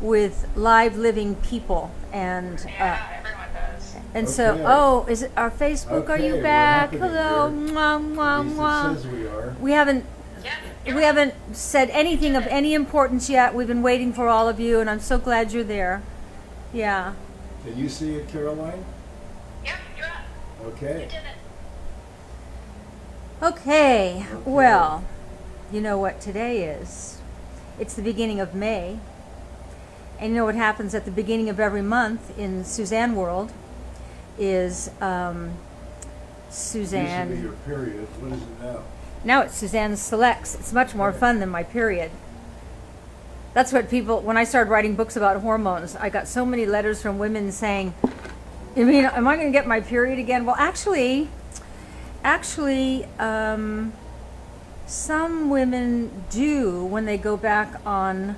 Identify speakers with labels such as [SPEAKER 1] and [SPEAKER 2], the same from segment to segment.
[SPEAKER 1] with live living people, and
[SPEAKER 2] everyone does.
[SPEAKER 1] and
[SPEAKER 3] Okay.
[SPEAKER 1] so is it our Facebook? Are
[SPEAKER 3] Okay,
[SPEAKER 1] you
[SPEAKER 3] we're
[SPEAKER 1] back?
[SPEAKER 3] happening
[SPEAKER 1] Hello,
[SPEAKER 3] here.
[SPEAKER 1] mwah, mwah,
[SPEAKER 3] At least
[SPEAKER 1] mwah.
[SPEAKER 3] it says we are.
[SPEAKER 1] We haven't
[SPEAKER 2] Yeah,
[SPEAKER 1] we haven't said anything of any importance yet. We've been waiting for all of you, and I'm so glad you're there. Yeah.
[SPEAKER 3] Can you see it, Caroline?
[SPEAKER 2] Yep, you're up.
[SPEAKER 3] Okay.
[SPEAKER 2] You did it.
[SPEAKER 1] Okay. Well, you know what today is? It's the beginning of May. And you know what happens at the beginning of every month in Suzanne world is Suzanne.
[SPEAKER 3] Used to be your period. What is it now?
[SPEAKER 1] Now it's Suzanne Selects. It's much more fun than my period. That's what people, when I started writing books about hormones, I got so many letters from women saying, "You mean, am I going to get my period again?" Well, actually, some women do when they go back on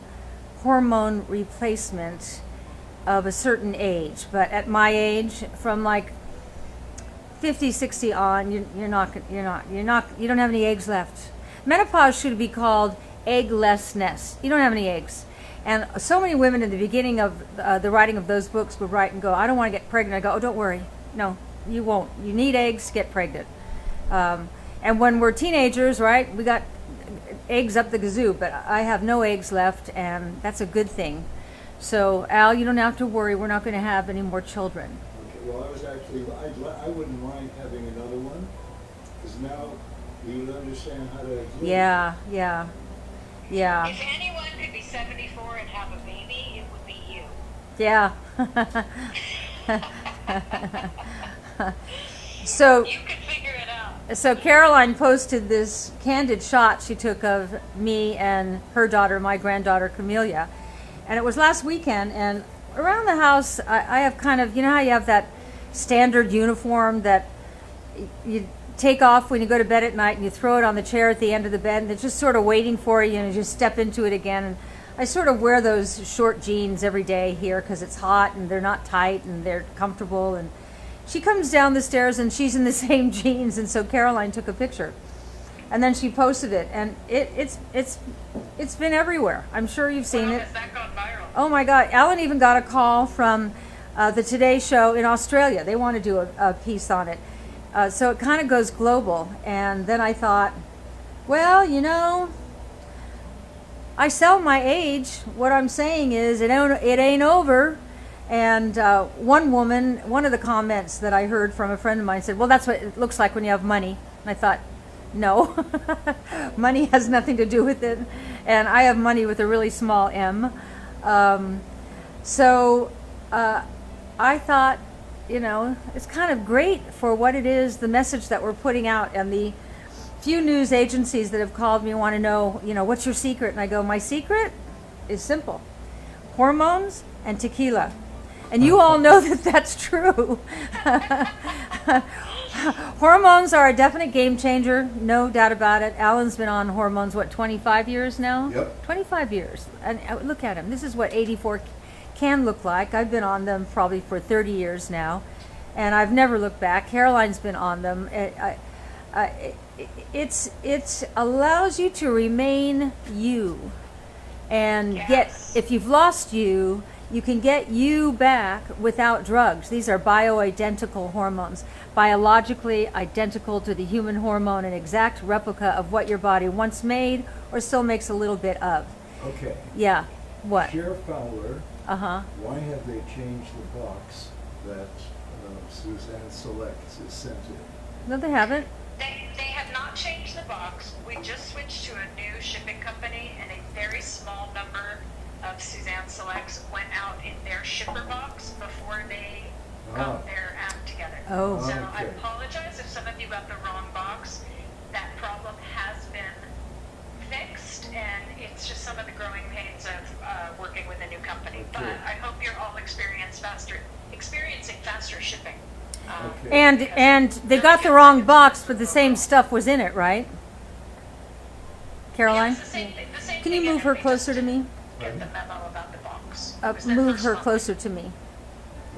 [SPEAKER 1] hormone replacement of a certain age. But at my age, from like 50, 60 on, you don't have any eggs left. Menopause should be called egglessness. You don't have any eggs. And so many women in the beginning of the writing of those books would write and go, "I don't want to get pregnant." I go, "Oh, don't worry. No, you won't. You need eggs to get pregnant." And when we're teenagers, right, we got eggs up the kazoo, but I have no eggs left, and that's a good thing. So, Al, you don't have to worry. We're not going to have any more children.
[SPEAKER 3] Okay. Well, I was actually, I wouldn't mind having another one, because now you would understand how to do it.
[SPEAKER 1] Yeah.
[SPEAKER 2] If anyone could be 74 and have a baby, it would be you.
[SPEAKER 1] Yeah. So,
[SPEAKER 2] You could figure it out.
[SPEAKER 1] so Caroline posted this candid shot she took of me and her daughter, my granddaughter Camelia, and it was last weekend. And around the house, I have kind of, you know how you have that standard uniform that you take off when you go to bed at night, and you throw it on the chair at the end of the bed, and it's just sort of waiting for you, and you just step into it again. And I sort of wear those short jeans every day here because it's hot and they're not tight and they're comfortable. And she comes down the stairs and she's in the same jeans, and so Caroline took a picture, and then she posted it, and it's been everywhere. I'm sure you've seen it.
[SPEAKER 2] Has that gone viral?
[SPEAKER 1] Oh my God! Alan even got a call from the Today Show in Australia. They want to do a piece on it, so it kind of goes global. And then I thought, well, you know, I sell my age. What I'm saying is, it ain't over. And one of the comments that I heard from a friend of mine said, "Well, that's what it looks like when you have money." And I thought, no, money has nothing to do with it. And I have money with a really small m. So I thought, you know, it's kind of great for what it is, the message that we're putting out. And the few news agencies that have called me want to know, you know, what's your secret? And I go, my secret is simple: hormones and tequila. And you all know that that's true. Hormones are a definite game changer, no doubt about it. Alan's been on hormones, what, 25 years now?
[SPEAKER 3] Yep.
[SPEAKER 1] 25 years. And look at him. This is what 84 can look like. I've been on them probably for 30 years now, and I've never looked back. Caroline's been on them. It allows you to remain you and get, if you've lost you, you can get you back without drugs. These are bioidentical hormones, biologically identical to the human hormone, an exact replica of what your body once made or still makes a little bit of.
[SPEAKER 3] Okay.
[SPEAKER 1] Yeah. What?
[SPEAKER 3] Sheriff Fowler,
[SPEAKER 1] Uh-huh.
[SPEAKER 3] why have they changed the box that Suzanne Selects is sent in?
[SPEAKER 1] No, they haven't.
[SPEAKER 2] They have not changed the box. We just switched to a new shipping company, and a very small number of Suzanne Selects went out in their shipper box before they got their act together.
[SPEAKER 1] Oh.
[SPEAKER 2] So I
[SPEAKER 3] Okay.
[SPEAKER 2] apologize if some of you got the wrong box. That problem has been fixed, and it's just some of the growing pains of working with a new company. But
[SPEAKER 3] Okay.
[SPEAKER 2] I hope you're all experiencing faster shipping.
[SPEAKER 3] Okay.
[SPEAKER 1] And they got the wrong box, but the same stuff was in it, right? Caroline?
[SPEAKER 2] Yeah, it's the same
[SPEAKER 1] Can you
[SPEAKER 2] thing,
[SPEAKER 1] move her
[SPEAKER 2] and they
[SPEAKER 1] closer to
[SPEAKER 2] just
[SPEAKER 1] me?
[SPEAKER 2] Get the memo about the box. It was their
[SPEAKER 1] Move
[SPEAKER 2] first
[SPEAKER 1] her
[SPEAKER 2] one.
[SPEAKER 1] closer to me.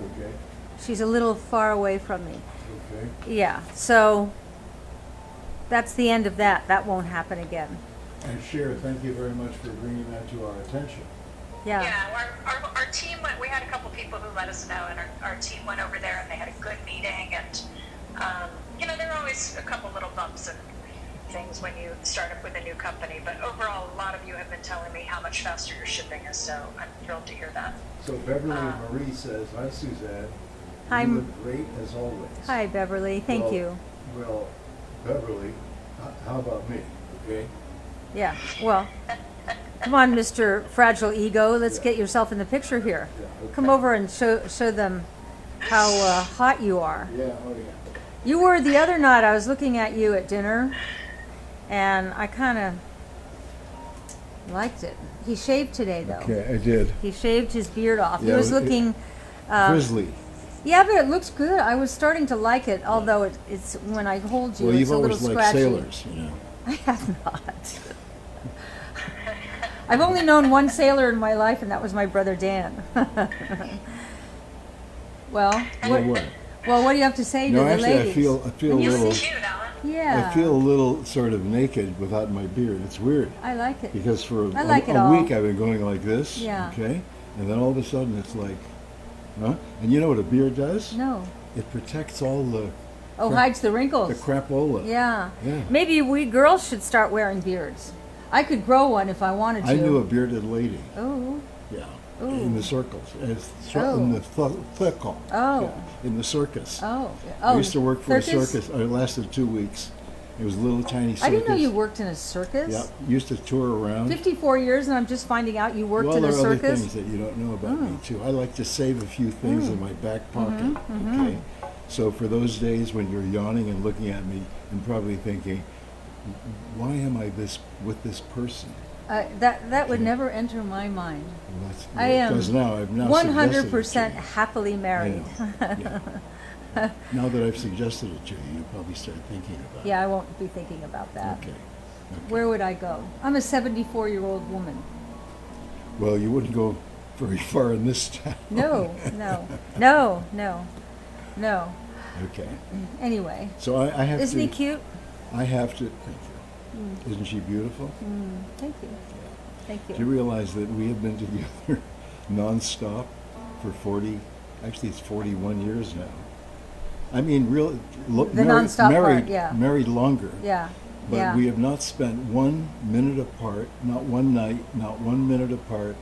[SPEAKER 3] Okay.
[SPEAKER 1] She's a little far away from me.
[SPEAKER 3] Okay.
[SPEAKER 1] Yeah, so that's the end of that. That won't happen again.
[SPEAKER 3] And Cher, thank you very much for bringing that to our attention.
[SPEAKER 1] Yeah.
[SPEAKER 2] Our team went, we had a couple people who let us know, and our team went over there and they had a good meeting, and there are always a couple little bumps and things when you start up with a new company, but overall a lot of you have been telling me how much faster your shipping is, so I'm thrilled to hear that.
[SPEAKER 3] So Beverly Marie says, hi Suzanne.
[SPEAKER 1] Hi.
[SPEAKER 3] You look great as always.
[SPEAKER 1] Hi, Beverly. Thank
[SPEAKER 3] Well-
[SPEAKER 1] you.
[SPEAKER 3] Well, Beverly, how about me, okay?
[SPEAKER 1] Yeah. Well, come on, Mr. Fragile Ego. Let's get yourself in the picture here.
[SPEAKER 3] Yeah, okay.
[SPEAKER 1] Come over and show them how hot you are.
[SPEAKER 3] Yeah, oh yeah.
[SPEAKER 1] You were the other night. I was looking at you at dinner, and I kind of liked it. He shaved today, though.
[SPEAKER 3] Okay, I did.
[SPEAKER 1] He shaved his beard off. He
[SPEAKER 3] Yeah,
[SPEAKER 1] was looking.
[SPEAKER 3] Grizzly.
[SPEAKER 1] Yeah, but it looks good. I was starting to like it, although it's when I hold you,
[SPEAKER 3] Well,
[SPEAKER 1] it's
[SPEAKER 3] you've
[SPEAKER 1] a little
[SPEAKER 3] always liked
[SPEAKER 1] scratchy.
[SPEAKER 3] sailors, you know.
[SPEAKER 1] I have not. I've only known one sailor in my life, and that was my brother Dan. Well, what do you have to say to
[SPEAKER 3] No,
[SPEAKER 1] the
[SPEAKER 3] actually,
[SPEAKER 1] ladies?
[SPEAKER 3] I feel a
[SPEAKER 2] You
[SPEAKER 3] little.
[SPEAKER 2] look cute, Alan.
[SPEAKER 1] Yeah.
[SPEAKER 3] I feel a little sort of naked without my beard. It's weird
[SPEAKER 1] I like it.
[SPEAKER 3] because for
[SPEAKER 1] I like it
[SPEAKER 3] a
[SPEAKER 1] all.
[SPEAKER 3] week I've been going like this.
[SPEAKER 1] Yeah.
[SPEAKER 3] Okay, and then all of a sudden it's like, huh? And you know what a beard does?
[SPEAKER 1] No.
[SPEAKER 3] It protects all the
[SPEAKER 1] Hides the wrinkles.
[SPEAKER 3] the crapola.
[SPEAKER 1] Yeah.
[SPEAKER 3] Yeah.
[SPEAKER 1] Maybe we girls should start wearing beards. I could grow one if I wanted to.
[SPEAKER 3] I knew a bearded lady.
[SPEAKER 1] Oh.
[SPEAKER 3] Yeah.
[SPEAKER 1] Ooh.
[SPEAKER 3] In the circles, in
[SPEAKER 1] Oh.
[SPEAKER 3] the circle.
[SPEAKER 1] Oh.
[SPEAKER 3] Yeah, in the circus.
[SPEAKER 1] Oh.
[SPEAKER 3] I used to work for
[SPEAKER 1] circus?
[SPEAKER 3] a circus. It lasted 2 weeks. It was a little tiny circus.
[SPEAKER 1] I didn't know you worked in a circus.
[SPEAKER 3] Yeah, used to tour around.
[SPEAKER 1] 54 years, and I'm just finding out you worked
[SPEAKER 3] Well,
[SPEAKER 1] in a
[SPEAKER 3] there are other
[SPEAKER 1] circus.
[SPEAKER 3] things that you don't know about me too. I like to save a few things in my back pocket. Okay, so for those days when you're yawning and looking at me and probably thinking, why am I with this person?
[SPEAKER 1] That would never enter my mind.
[SPEAKER 3] Well, that's
[SPEAKER 1] I am
[SPEAKER 3] because now I've now
[SPEAKER 1] 100%
[SPEAKER 3] suggested it to
[SPEAKER 1] happily
[SPEAKER 3] you.
[SPEAKER 1] married.
[SPEAKER 3] Yeah. Now that I've suggested it to you, you'll probably start thinking about
[SPEAKER 1] Yeah, I won't be thinking about
[SPEAKER 3] it.
[SPEAKER 1] that.
[SPEAKER 3] Okay.
[SPEAKER 1] Where would I go? I'm a 74-year-old woman.
[SPEAKER 3] Well, you wouldn't go very far in this town.
[SPEAKER 1] No.
[SPEAKER 3] Okay.
[SPEAKER 1] Anyway,
[SPEAKER 3] So I have
[SPEAKER 1] isn't
[SPEAKER 3] to.
[SPEAKER 1] he cute?
[SPEAKER 3] I have to. Thank you. Isn't she beautiful?
[SPEAKER 1] Thank you. Thank
[SPEAKER 3] Do you
[SPEAKER 1] you.
[SPEAKER 3] realize that we have been together nonstop for 40, actually it's 41 years now. I mean,
[SPEAKER 1] The nonstop
[SPEAKER 3] married,
[SPEAKER 1] part, yeah.
[SPEAKER 3] married longer.
[SPEAKER 1] Yeah.
[SPEAKER 3] But
[SPEAKER 1] yeah.
[SPEAKER 3] we have not spent 1 minute apart, not one night, not 1 minute apart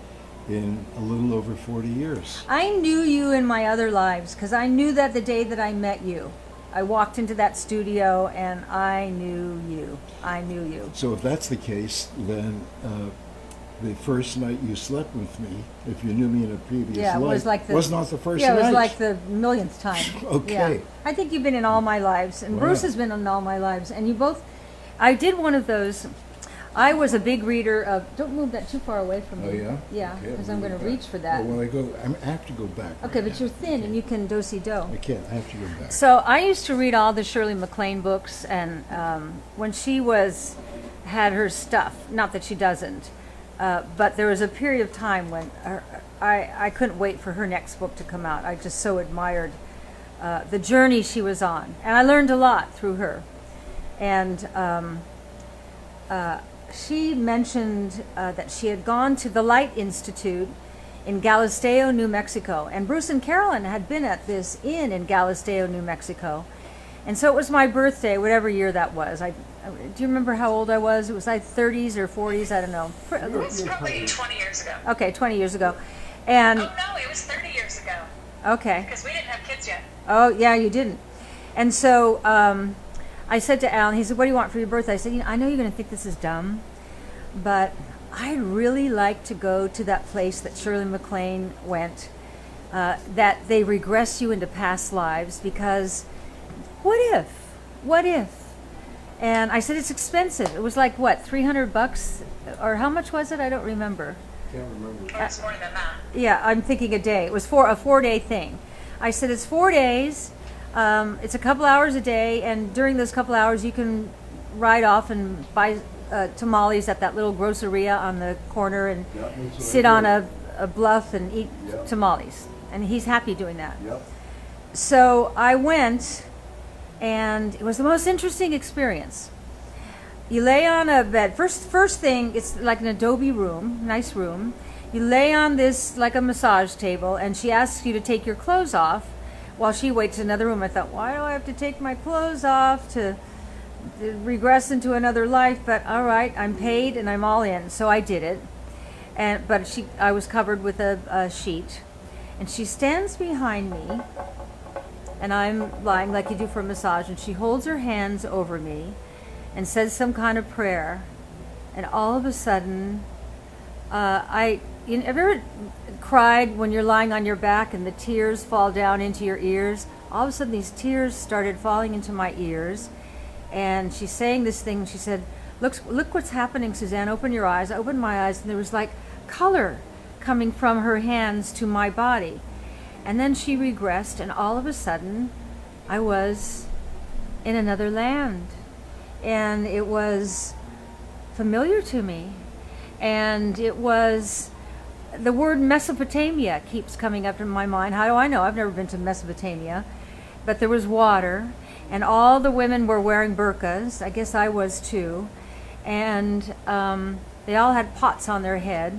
[SPEAKER 3] in a little over 40 years.
[SPEAKER 1] I knew you in my other lives because I knew that the day that I met you. I walked into that studio and I knew you. I knew you.
[SPEAKER 3] So if that's the case, then the first night you slept with me, if you knew me in a previous
[SPEAKER 1] Yeah, it
[SPEAKER 3] life,
[SPEAKER 1] was like the
[SPEAKER 3] was not the first
[SPEAKER 1] Yeah,
[SPEAKER 3] night.
[SPEAKER 1] it was like the millionth time.
[SPEAKER 3] Okay.
[SPEAKER 1] Yeah. I think you've been in all my lives, and
[SPEAKER 3] Wow.
[SPEAKER 1] Bruce has been in all my lives, and you both. I did one of those. I was a big reader of. Don't move that too far away from me.
[SPEAKER 3] Oh yeah.
[SPEAKER 1] Yeah,
[SPEAKER 3] Okay,
[SPEAKER 1] because
[SPEAKER 3] I'll
[SPEAKER 1] I'm
[SPEAKER 3] move
[SPEAKER 1] going to
[SPEAKER 3] it back.
[SPEAKER 1] reach for that.
[SPEAKER 3] Well, when I go, I have to go back.
[SPEAKER 1] Okay,
[SPEAKER 3] right
[SPEAKER 1] but
[SPEAKER 3] now.
[SPEAKER 1] you're thin, and you can do-si-do.
[SPEAKER 3] I can't. I have to go back.
[SPEAKER 1] So I used to read all the Shirley MacLaine books, and when she had her stuff, not that she doesn't, but there was a period of time when I couldn't wait for her next book to come out. I just so admired the journey she was on, and I learned a lot through her. And she mentioned that she had gone to the Light Institute in Galisteo, New Mexico. And Bruce and Carolyn had been at this inn in Galisteo, New Mexico. And so it was my birthday, whatever year that was. Do you remember how old I was? It was like 30s or 40s, I don't know.
[SPEAKER 2] It was probably 20 years ago.
[SPEAKER 1] Okay, 20 years ago. And
[SPEAKER 2] Oh, no, it was 30 years ago,
[SPEAKER 1] okay.
[SPEAKER 2] because we didn't have kids yet.
[SPEAKER 1] Oh, yeah, you didn't. And so I said to Alan, he said, what do you want for your birthday? I said, I know you're going to think this is dumb, but I'd really like to go to that place that Shirley MacLaine went, that they regress you into past lives, because what if? What if? And I said, it's expensive. It was like, what, $300? Or how much was it? I don't remember.
[SPEAKER 3] Can't remember.
[SPEAKER 2] It was more than that.
[SPEAKER 1] Yeah, I'm thinking a day. It was a 4-day thing. I said, it's 4 days. It's a couple hours a day, and during those couple hours, you can ride off and buy tamales at that little groceria on the corner and
[SPEAKER 3] Yeah, that's what
[SPEAKER 1] sit
[SPEAKER 3] I
[SPEAKER 1] on
[SPEAKER 3] did.
[SPEAKER 1] a bluff and eat
[SPEAKER 3] Yep.
[SPEAKER 1] tamales. And he's happy doing that.
[SPEAKER 3] Yep.
[SPEAKER 1] So I went, and it was the most interesting experience. You lay on a bed. First thing, it's like an adobe room, nice room. You lay on this like a massage table, and she asks you to take your clothes off while she waits in another room. I thought, why do I have to take my clothes off to regress into another life? But all right, I'm paid and I'm all in, so I did it. But I was covered with a sheet, and she stands behind me, and I'm lying like you do for a massage, and she holds her hands over me and says some kind of prayer, and all of a sudden, have you ever cried when you're lying on your back and the tears fall down into your ears? All of a sudden, these tears started falling into my ears, and she's saying this thing. She said, look what's happening, Suzanne, open your eyes. I opened my eyes, and there was like color coming from her hands to my body. And then she regressed, and all of a sudden, I was in another land. And it was familiar to me. And it was, the word Mesopotamia keeps coming up in my mind. How do I know? I've never been to Mesopotamia. But there was water, and all the women were wearing burqas. I guess I was too. And they all had pots on their head.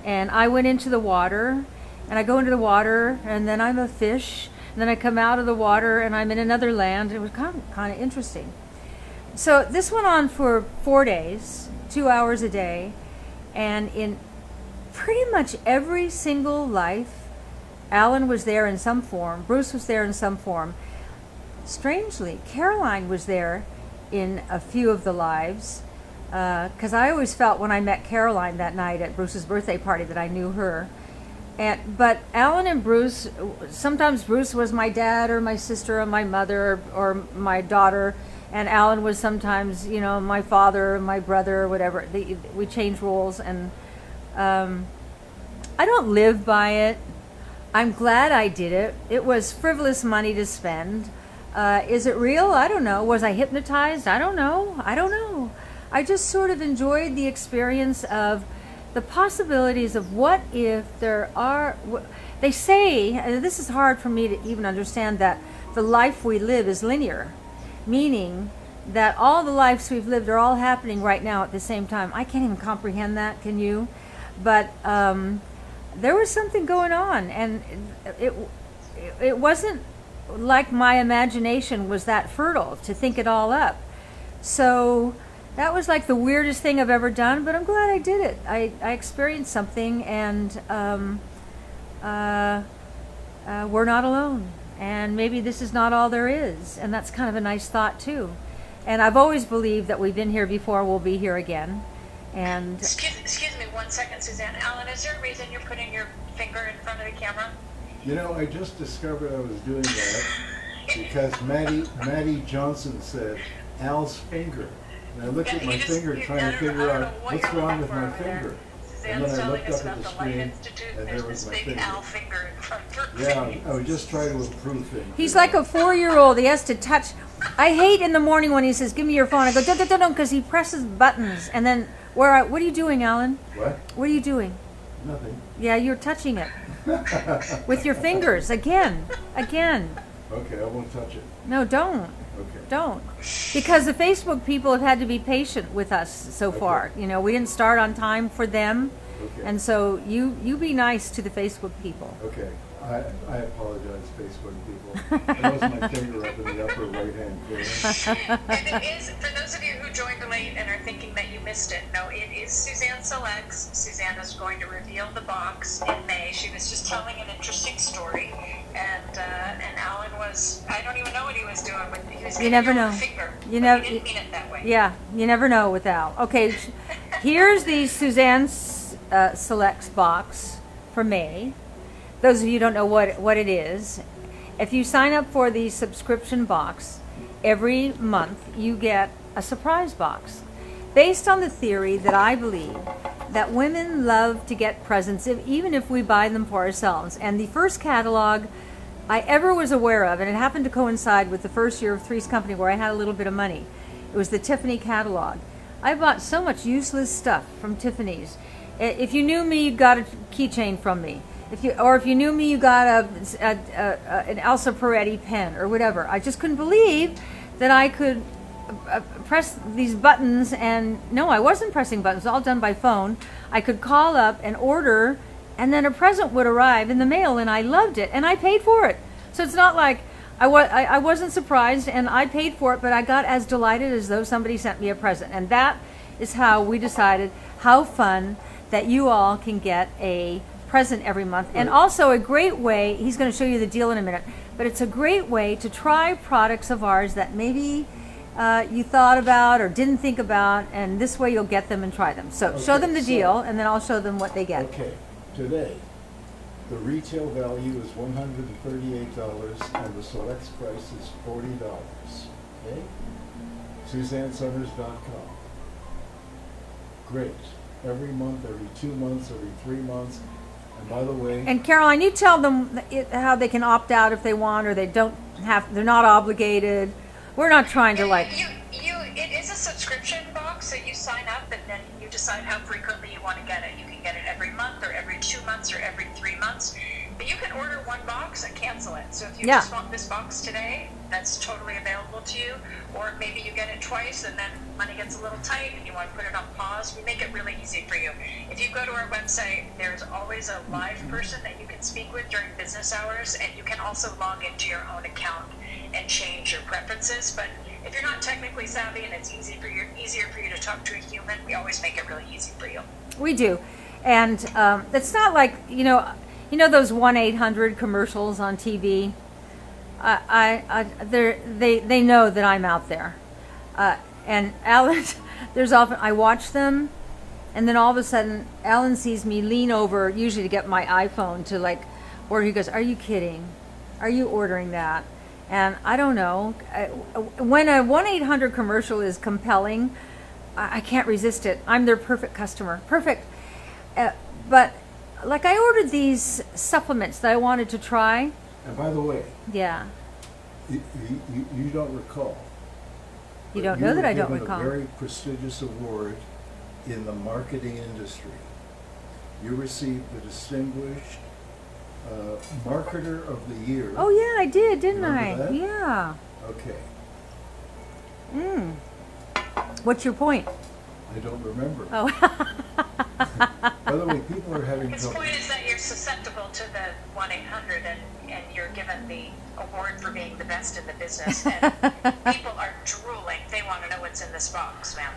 [SPEAKER 1] And I went into the water, and I go into the water, and then I'm a fish, and then I come out of the water, and I'm in another land. It was kind of interesting. So this went on for 4 days, 2 hours a day, and in pretty much every single life, Alan was there in some form, Bruce was there in some form. Strangely, Caroline was there in a few of the lives, because I always felt when I met Caroline that night at Bruce's birthday party that I knew her. But Alan and Bruce, sometimes Bruce was my dad or my sister or my mother or my daughter, and Alan was sometimes, my father or my brother or whatever. We changed roles, and I don't live by it. I'm glad I did it. It was frivolous money to spend. Is it real? I don't know. Was I hypnotized? I don't know. I just sort of enjoyed the experience of the possibilities of what if there are, they say, and this is hard for me to even understand, that the life we live is linear, meaning that all the lives we've lived are all happening right now at the same time. I can't even comprehend that, can you? But there was something going on, and it wasn't like my imagination was that fertile to think it all up. So that was like the weirdest thing I've ever done, but I'm glad I did it. I experienced something, and we're not alone. And maybe this is not all there is, and that's kind of a nice thought too. And I've always believed that we've been here before, we'll be here again. And
[SPEAKER 2] excuse me 1 second, Suzanne. Alan, is there a reason you're putting your finger in front of the camera?
[SPEAKER 3] I just discovered I was doing that because Maddie Johnson said Al's finger. And I looked at my finger trying to figure out what's wrong with my finger. And then I looked up at the screen, and there was my finger.
[SPEAKER 2] Al finger in front of her.
[SPEAKER 3] Yeah, I was just trying to improve things.
[SPEAKER 1] he's like a 4-year-old. He has to touch. I hate in the morning when he says, "Give me your phone." I go, "Don't," because he presses buttons. And then, what are you doing, Alan?
[SPEAKER 3] What?
[SPEAKER 1] What are you doing?
[SPEAKER 3] Nothing.
[SPEAKER 1] Yeah, you're touching it. With your fingers, again.
[SPEAKER 3] Okay, I won't touch it.
[SPEAKER 1] No, don't.
[SPEAKER 3] Okay.
[SPEAKER 1] Don't. Because the Facebook people have had to be patient with us so far. We didn't start on time for them.
[SPEAKER 3] Okay.
[SPEAKER 1] And so you be nice to the Facebook people.
[SPEAKER 3] Okay. I apologize, Facebook people. That was my finger up in the upper right-hand corner.
[SPEAKER 2] And it is, for those of you who joined late and are thinking that you missed it, no, it is Suzanne Selects. Suzanne is going to reveal the box in May. She was just telling an interesting story, and Alan was, I don't even know what he was doing. He was
[SPEAKER 1] You never
[SPEAKER 2] giving
[SPEAKER 1] know.
[SPEAKER 2] a finger.
[SPEAKER 1] You
[SPEAKER 2] but
[SPEAKER 1] never.
[SPEAKER 2] he didn't mean it that way.
[SPEAKER 1] Yeah, you never know with Al. Okay, here's the Suzanne Selects box for May. Those of you who don't know what it is, if you sign up for the subscription box, every month you get a surprise box. Based on the theory that I believe that women love to get presents, even if we buy them for ourselves. And the first catalog I ever was aware of, and it happened to coincide with the first year of Three's Company where I had a little bit of money, it was the Tiffany catalog. I bought so much useless stuff from Tiffany's. If you knew me, you got a keychain from me. If you knew me, you got an Elsa Peretti pen or whatever. I just couldn't believe that I could press these buttons, and no, I wasn't pressing buttons. It was all done by phone. I could call up and order, and then a present would arrive in the mail, and I loved it, and I paid for it. So it's not like I wasn't surprised, and I paid for it, but I got as delighted as though somebody sent me a present. And that is how we decided how fun that you all can get a present every month. And also a great way, he's going to show you the deal in a minute, but it's a great way to try products of ours that maybe you thought about or didn't think about, and this way you'll get them and try them. So show them the deal, and then I'll show them what they get.
[SPEAKER 3] Okay, today, the retail value is $138 and the Selects price is $40. Okay? SuzanneSummers.com. Great. Every month, every 2 months, every 3 months. And by the way,
[SPEAKER 1] And Caroline, you tell them how they can opt out if they want, or they don't have, they're not obligated. We're not trying to like.
[SPEAKER 2] It is a subscription box, so you sign up and then you decide how frequently you want to get it. You can get it every month or every 2 months or every 3 months. But you can order one box and cancel it. So if you just want this box today, that's totally available to you. Or maybe you get it twice and then money gets a little tight and you want to put it on pause. We make it really easy for you. If you go to our website, there's always a live person that you can speak with during business hours, and you can also log into your own account and change your preferences. But if you're not technically savvy and it's easier for you to talk to a human, we always make it really easy for you.
[SPEAKER 1] We do, and it's not like you know those 1-800 commercials on TV. They know that I'm out there, and Alan. There's often I watch them, and then all of a sudden Alan sees me lean over, usually to get my iPhone to like, or he goes, "Are you kidding? Are you ordering that?" And I don't know, when a 1-800 commercial is compelling, I can't resist it. I'm their perfect customer. Perfect. But like I ordered these supplements that I wanted to try.
[SPEAKER 3] and by the way,
[SPEAKER 1] Yeah.
[SPEAKER 3] you don't recall.
[SPEAKER 1] You
[SPEAKER 3] but
[SPEAKER 1] don't know that I don't
[SPEAKER 3] were given
[SPEAKER 1] recall.
[SPEAKER 3] a very prestigious award in the marketing industry. You received the Distinguished Marketer of the Year.
[SPEAKER 1] Oh yeah, I did, didn't I?
[SPEAKER 3] Remember that?
[SPEAKER 1] Yeah.
[SPEAKER 3] Okay.
[SPEAKER 1] What's your point?
[SPEAKER 3] I don't remember.
[SPEAKER 1] Oh.
[SPEAKER 3] By the way, people are having
[SPEAKER 2] His
[SPEAKER 3] trouble.
[SPEAKER 2] point is that you're susceptible to the 1-800 and you're given the award for being the best in the business. And people are drooling. They want to know what's in this box, ma'am.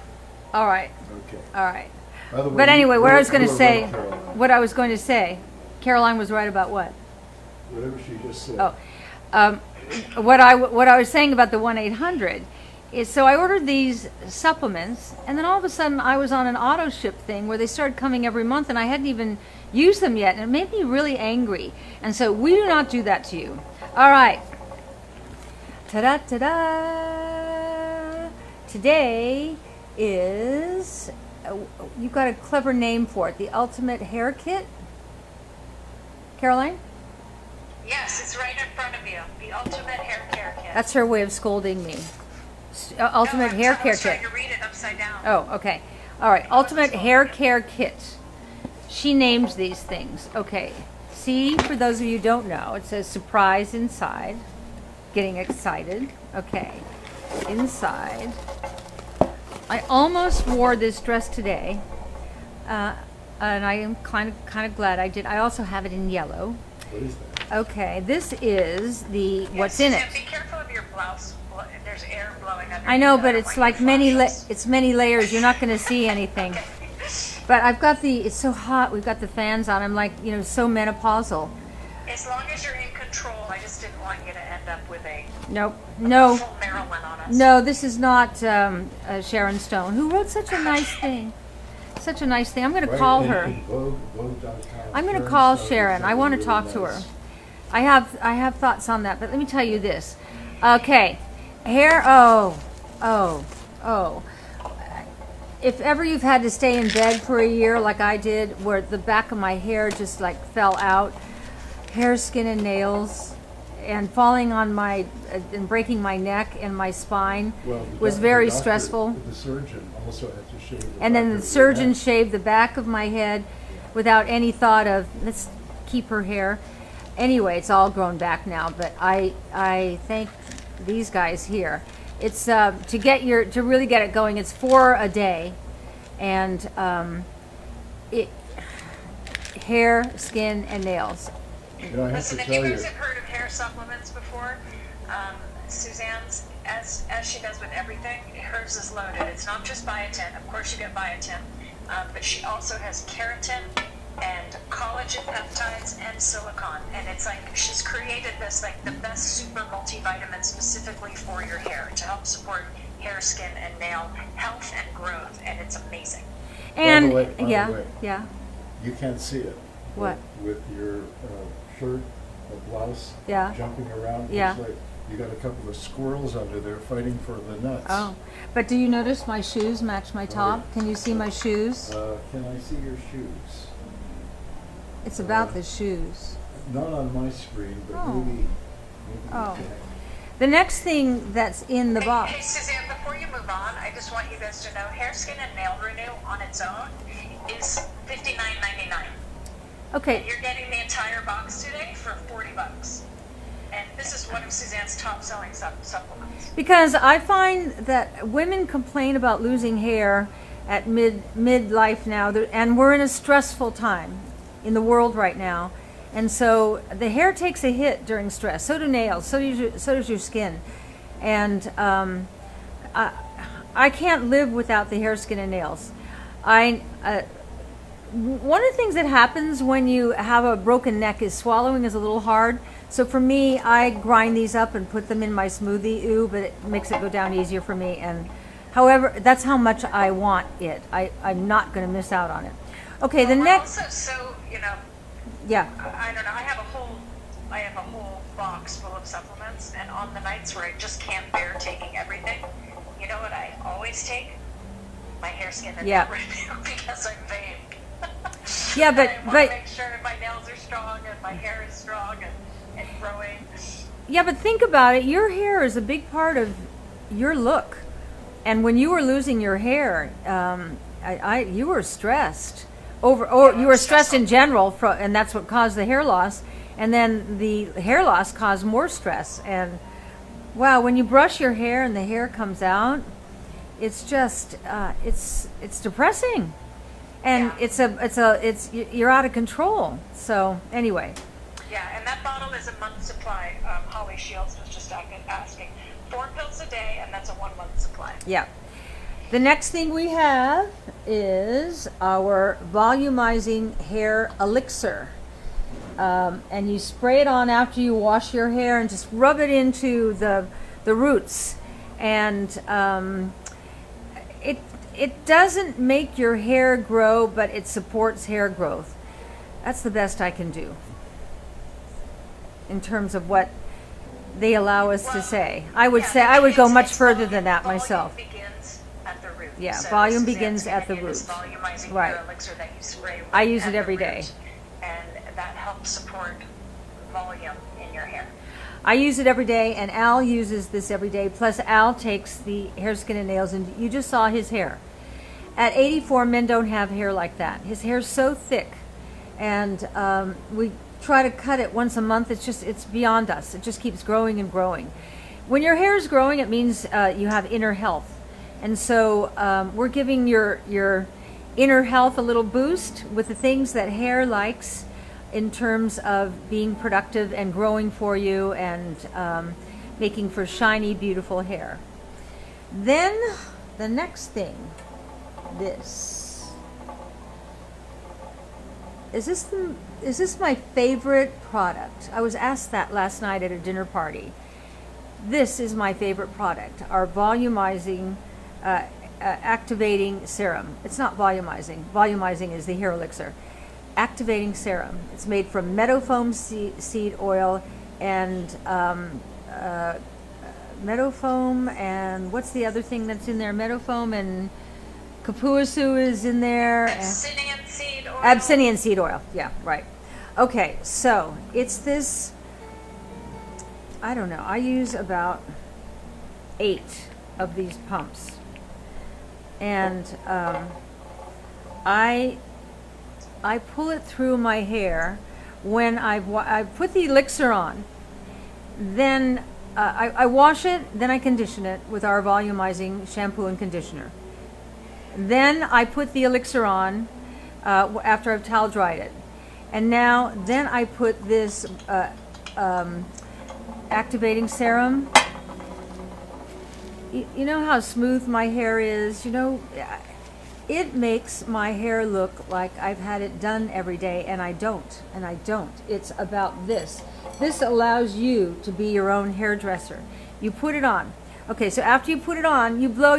[SPEAKER 1] All right.
[SPEAKER 3] Okay.
[SPEAKER 1] All right.
[SPEAKER 3] By the way,
[SPEAKER 1] But anyway, what I was going
[SPEAKER 3] you
[SPEAKER 1] to
[SPEAKER 3] were
[SPEAKER 1] say,
[SPEAKER 3] right, Caroline.
[SPEAKER 1] what I was going to say, Caroline was right about what?
[SPEAKER 3] Whatever she just said.
[SPEAKER 1] Oh, what I was saying about the 1-800 is, so I ordered these supplements, and then all of a sudden I was on an auto ship thing where they started coming every month, and I hadn't even used them yet, and it made me really angry. And so we do not do that to you. All right. Ta-da, ta-da. Today is, you've got a clever name for it, the Ultimate Hair Kit. Caroline?
[SPEAKER 2] Yes, it's right in front of you. The Ultimate Hair Care Kit.
[SPEAKER 1] That's her way of scolding me. Ultimate Hair Care
[SPEAKER 2] I was trying
[SPEAKER 1] Kit.
[SPEAKER 2] to read it upside down.
[SPEAKER 1] Oh, okay. All right. Ultimate Hair Care Kit. She names these things. Okay. See, for those of you who don't know, it says surprise inside. Getting excited. Okay. Inside. I almost wore this dress today, and I am kind of glad I did. I also have it in yellow.
[SPEAKER 3] What is that?
[SPEAKER 1] Okay. This is the what's
[SPEAKER 2] Yes,
[SPEAKER 1] in it.
[SPEAKER 2] Suzanne, be careful of your blouse. There's air blowing under.
[SPEAKER 1] I know, but it's like many layers. You're not going to see anything. But I've got it's so hot. We've got the fans on. I'm like, so menopausal.
[SPEAKER 2] As long as you're in control, I just didn't want you to end up with a
[SPEAKER 1] Nope. No.
[SPEAKER 2] full Maryland on us.
[SPEAKER 1] No, this is not Sharon Stone, who wrote such a nice thing. Such a nice thing. I'm going to
[SPEAKER 3] Right,
[SPEAKER 1] call
[SPEAKER 3] in-
[SPEAKER 1] her.
[SPEAKER 3] in Vogue.com,
[SPEAKER 1] I'm going to
[SPEAKER 3] Sharon
[SPEAKER 1] call
[SPEAKER 3] Stone
[SPEAKER 1] Sharon.
[SPEAKER 3] did
[SPEAKER 1] I want to
[SPEAKER 3] something
[SPEAKER 1] talk
[SPEAKER 3] really
[SPEAKER 1] to her.
[SPEAKER 3] nice.
[SPEAKER 1] I have thoughts on that, but let me tell you this. Okay. Hair, oh. If ever you've had to stay in bed for a year like I did, where the back of my hair just like fell out, hair, skin, and nails, and falling on and breaking my neck and my spine
[SPEAKER 3] Well, the
[SPEAKER 1] was
[SPEAKER 3] doc-
[SPEAKER 1] very
[SPEAKER 3] the doctor-
[SPEAKER 1] stressful.
[SPEAKER 3] The surgeon also had to shave the
[SPEAKER 1] And then
[SPEAKER 3] back
[SPEAKER 1] the
[SPEAKER 3] of your
[SPEAKER 1] surgeon
[SPEAKER 3] neck.
[SPEAKER 1] shaved the back of my head without any thought of, let's keep her hair. Anyway, it's all grown back now, but I thank these guys here. It's to really get it going. It's 4 a day, and it hair, skin, and nails.
[SPEAKER 3] You know, I have
[SPEAKER 2] Listen,
[SPEAKER 3] to
[SPEAKER 2] if
[SPEAKER 3] tell
[SPEAKER 2] you
[SPEAKER 3] you,
[SPEAKER 2] guys have heard of hair supplements before, Suzanne's, as she does with everything, hers is loaded. It's not just biotin. Of course, you get biotin, but she also has keratin and collagen peptides and silicone. And it's like she's created this like the best super multivitamin specifically for your hair to help support hair, skin, and nail health and growth. And it's amazing.
[SPEAKER 1] And
[SPEAKER 3] by the
[SPEAKER 1] yeah,
[SPEAKER 3] way,
[SPEAKER 1] yeah.
[SPEAKER 3] you can't see it.
[SPEAKER 1] What?
[SPEAKER 3] With your shirt or blouse
[SPEAKER 1] Yeah.
[SPEAKER 3] jumping around.
[SPEAKER 1] Yeah.
[SPEAKER 3] It's like you got a couple of squirrels under there fighting for the nuts.
[SPEAKER 1] Oh, but do you notice my shoes match my top?
[SPEAKER 3] yeah.
[SPEAKER 1] Can you see my shoes?
[SPEAKER 3] Can I see your shoes?
[SPEAKER 1] It's about the shoes.
[SPEAKER 3] Not on my screen, but
[SPEAKER 1] Oh.
[SPEAKER 3] maybe
[SPEAKER 1] Oh.
[SPEAKER 3] you can.
[SPEAKER 1] The next thing that's in the
[SPEAKER 2] Hey,
[SPEAKER 1] box.
[SPEAKER 2] Suzanne, before you move on, I just want you guys to know hair, skin, and nail renew on its own is $59.99.
[SPEAKER 1] Okay,
[SPEAKER 2] You're getting the entire box today for $40. And this is one of Suzanne's top selling supplements.
[SPEAKER 1] because I find that women complain about losing hair at midlife now, and we're in a stressful time in the world right now, and so the hair takes a hit during stress. So do nails. So does your skin, and I can't live without the hair, skin, and nails. One of the things that happens when you have a broken neck is swallowing is a little hard. So for me, I grind these up and put them in my smoothie. Ooh, but it makes it go down easier for me. And however, that's how much I want it. I'm not going to miss out on it. Okay, the
[SPEAKER 2] We're
[SPEAKER 1] next,
[SPEAKER 2] also so,
[SPEAKER 1] yeah,
[SPEAKER 2] I don't know, I have a whole box full of supplements, and on the nights where I just can't bear taking everything, you know what I always take? My hair, skin, and
[SPEAKER 1] Yeah.
[SPEAKER 2] nail renew because I'm vain.
[SPEAKER 1] Yeah, but-
[SPEAKER 2] I want
[SPEAKER 1] but-
[SPEAKER 2] to make sure my nails are strong and my hair is strong and growing.
[SPEAKER 1] yeah, but think about it. Your hair is a big part of your look. And when you were losing your hair, you were stressed or you were stressed in general, and that's what caused the hair loss. And then the hair loss caused more stress. And wow, when you brush your hair and the hair comes out, it's just it's depressing, and
[SPEAKER 2] Yeah.
[SPEAKER 1] you're out of control. So anyway,
[SPEAKER 2] Yeah, and that bottle is a month's supply. Holly Shields was just asking. 4 pills a day, and that's a 1-month supply.
[SPEAKER 1] yeah. The next thing we have is our volumizing hair elixir. And you spray it on after you wash your hair and just rub it into the roots. And it doesn't make your hair grow, but it supports hair growth. That's the best I can do in terms of what they allow us to say. I would go much further than that myself.
[SPEAKER 2] Volume begins at the root.
[SPEAKER 1] Yeah,
[SPEAKER 2] So
[SPEAKER 1] volume
[SPEAKER 2] Suzanne's
[SPEAKER 1] begins at the
[SPEAKER 2] giving you this
[SPEAKER 1] root.
[SPEAKER 2] volumizing
[SPEAKER 1] Right.
[SPEAKER 2] hair elixir that you spray
[SPEAKER 1] I use
[SPEAKER 2] at
[SPEAKER 1] it
[SPEAKER 2] the
[SPEAKER 1] every
[SPEAKER 2] root,
[SPEAKER 1] day.
[SPEAKER 2] and that helps support volume in your hair.
[SPEAKER 1] I use it every day, and Al uses this every day. Plus, Al takes the hair, skin, and nails, and you just saw his hair. At 84, men don't have hair like that. His hair's so thick, and we try to cut it once a month. It's beyond us. It just keeps growing and growing. When your hair is growing, it means you have inner health, and so we're giving your inner health a little boost with the things that hair likes, in terms of being productive and growing for you and making for shiny, beautiful hair. Then the next thing, this. Is this my favorite product? I was asked that last night at a dinner party. This is my favorite product, our volumizing, activating serum. It's not volumizing. Volumizing is the hair elixir. Activating serum. It's made from meadow foam seed oil and meadow foam, and what's the other thing that's in there? Meadow foam and kapuasu is in there.
[SPEAKER 2] Abyssinian seed oil.
[SPEAKER 1] Abyssinian seed oil. Yeah, right. Okay, so it's this, I don't know, I use about 8 of these pumps. And I pull it through my hair when I put the elixir on. Then I wash it, then I condition it with our volumizing shampoo and conditioner. Then I put the elixir on after I've towel dried it. And now, then I put this activating serum. You know how smooth my hair is? You know, it makes my hair look like I've had it done every day, and I don't. It's about this. This allows you to be your own hairdresser. You put it on. Okay, so after you put it on, you blow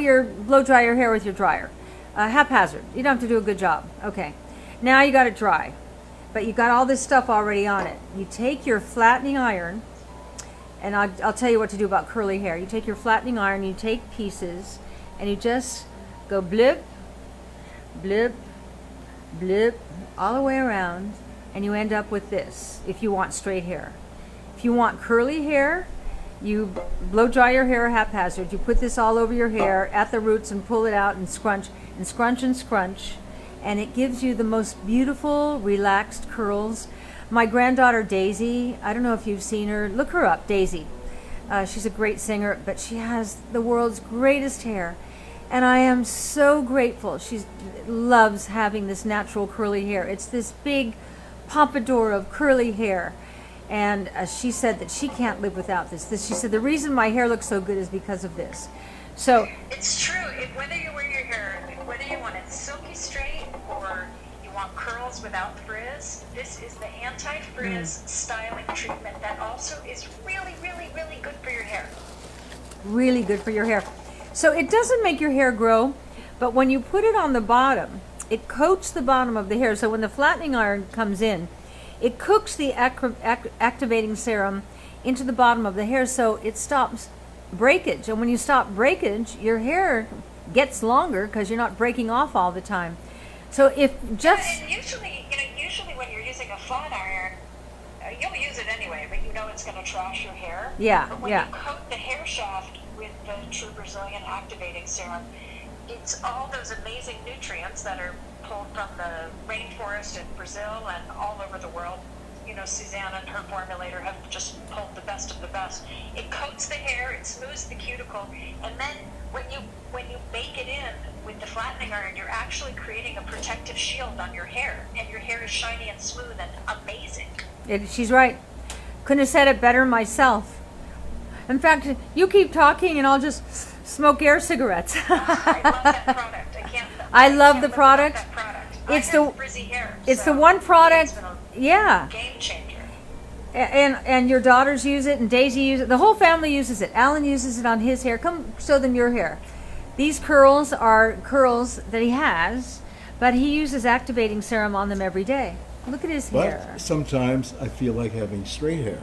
[SPEAKER 1] dry your hair with your dryer. Haphazard. You don't have to do a good job. Okay. Now you got it dry. But you got all this stuff already on it. You take your flattening iron, and I'll tell you what to do about curly hair. You take your flattening iron, you take pieces, and you just go blip, blip, blip, all the way around, and you end up with this if you want straight hair. If you want curly hair, you blow dry your hair haphazard. You put this all over your hair at the roots and pull it out and scrunch and scrunch and scrunch, and it gives you the most beautiful, relaxed curls. My granddaughter Daisy, I don't know if you've seen her, look her up, Daisy. She's a great singer, but she has the world's greatest hair. And I am so grateful. She loves having this natural curly hair. It's this big pompadour of curly hair. And she said that she can't live without this. She said, the reason my hair looks so good is because of this. So
[SPEAKER 2] it's true. Whether you wear your hair, whether you want it silky straight or you want curls without frizz, this is the anti-frizz styling treatment that also is really, really, really good for your hair.
[SPEAKER 1] Really good for your hair. So it doesn't make your hair grow, but when you put it on the bottom, it coats the bottom of the hair. So when the flattening iron comes in, it cooks the activating serum into the bottom of the hair, so it stops breakage. And when you stop breakage, your hair gets longer because you're not breaking off all the time. So if just...
[SPEAKER 2] And usually when you're using a flat iron, you'll use it anyway, but you know it's going to trash your hair.
[SPEAKER 1] Yeah,
[SPEAKER 2] but when you coat the hair shaft with the True Brazilian Activating Serum, it's all those amazing nutrients that are pulled from the rainforest in Brazil and all over the world. You know, Suzanne and her formulator have just pulled the best of the best. It coats the hair, it smooths the cuticle, and then when you bake it in with the flattening iron, you're actually creating a protective shield on your hair, and your hair is shiny and smooth and amazing.
[SPEAKER 1] She's right. Couldn't have said it better myself. In fact, you keep talking and I'll just smoke air cigarettes.
[SPEAKER 2] I love that product.
[SPEAKER 1] I love the product.
[SPEAKER 2] That product.
[SPEAKER 1] It's
[SPEAKER 2] I have frizzy hair.
[SPEAKER 1] It's the one product.
[SPEAKER 2] It's been a
[SPEAKER 1] yeah.
[SPEAKER 2] game changer.
[SPEAKER 1] And your daughters use it, and Daisy uses it. The whole family uses it. Alan uses it on his hair. Come show them your hair. These curls are curls that he has, but he uses activating serum on them every day. Look at his hair.
[SPEAKER 3] But sometimes I feel like having straight hair.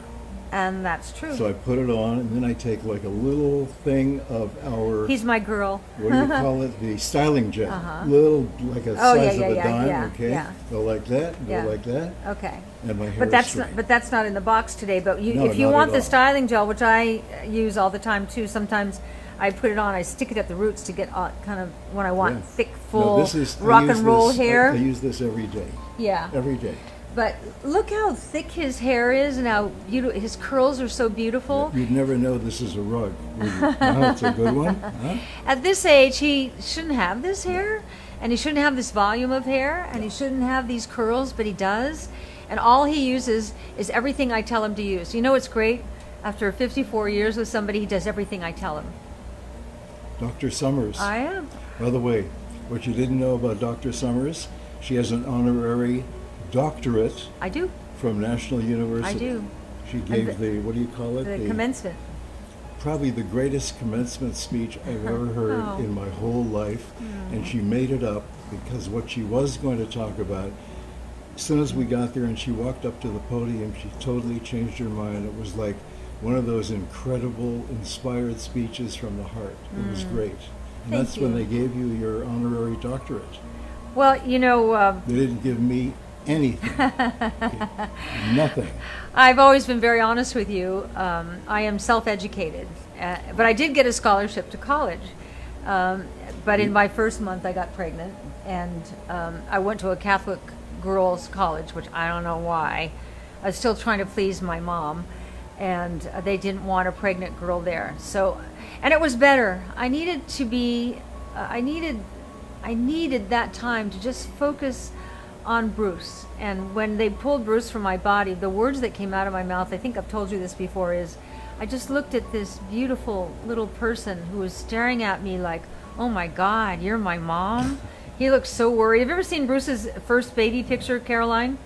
[SPEAKER 1] And that's true.
[SPEAKER 3] So I put it on, and then I take like a little thing of our...
[SPEAKER 1] He's my girl.
[SPEAKER 3] What do you call it? The styling gel. Little, like a size of a dime, okay?
[SPEAKER 1] Yeah.
[SPEAKER 3] Go like that, go like that.
[SPEAKER 1] Okay.
[SPEAKER 3] And my hair is straight.
[SPEAKER 1] But that's not in the box today. But
[SPEAKER 3] No,
[SPEAKER 1] if you
[SPEAKER 3] not
[SPEAKER 1] want
[SPEAKER 3] at
[SPEAKER 1] the
[SPEAKER 3] all.
[SPEAKER 1] styling gel, which I use all the time too, sometimes I put it on, I stick it at the roots to get kind of when I want
[SPEAKER 3] Yeah.
[SPEAKER 1] thick,
[SPEAKER 3] No,
[SPEAKER 1] full
[SPEAKER 3] this is, I
[SPEAKER 1] rock
[SPEAKER 3] use
[SPEAKER 1] and roll
[SPEAKER 3] this-
[SPEAKER 1] hair.
[SPEAKER 3] I use this every day.
[SPEAKER 1] Yeah.
[SPEAKER 3] Every day.
[SPEAKER 1] But look how thick his hair is and how his curls are so beautiful.
[SPEAKER 3] You'd never know this is a rug, would you? No, it's a good one. Huh?
[SPEAKER 1] At this age, he shouldn't have this hair, and he shouldn't have this volume of hair, and he shouldn't have these curls, but he does. And all he uses is everything I tell him to use. You know what's great? After 54 years with somebody, he does everything I tell him.
[SPEAKER 3] Dr. Summers.
[SPEAKER 1] I am.
[SPEAKER 3] By the way, what you didn't know about Dr. Summers, she has an honorary doctorate
[SPEAKER 1] I do.
[SPEAKER 3] from National University.
[SPEAKER 1] I do.
[SPEAKER 3] She gave the, what do you call it?
[SPEAKER 1] The commencement.
[SPEAKER 3] Probably the greatest commencement speech I've ever heard
[SPEAKER 1] Oh.
[SPEAKER 3] in my whole life. And she made it up because what she was going to talk about, as soon as we got there and she walked up to the podium, she totally changed her mind. It was like one of those incredible, inspired speeches from the heart. It was great. And
[SPEAKER 1] Thank
[SPEAKER 3] that's when
[SPEAKER 1] you.
[SPEAKER 3] they gave you your honorary doctorate.
[SPEAKER 1] Well, you know,
[SPEAKER 3] They didn't give me anything. Nothing.
[SPEAKER 1] I've always been very honest with you. I am self-educated, but I did get a scholarship to college. But in my first month, I got pregnant, and I went to a Catholic girls' college, which I don't know why. I was still trying to please my mom. and they didn't want a pregnant girl there. So, and it was better. I needed to be, I needed that time to just focus on Bruce. And when they pulled Bruce from my body, the words that came out of my mouth, I think I've told you this before, is I just looked at this beautiful little person who was staring at me like, oh my God, you're my mom? He looked so worried. Have you ever seen Bruce's first baby picture, Caroline?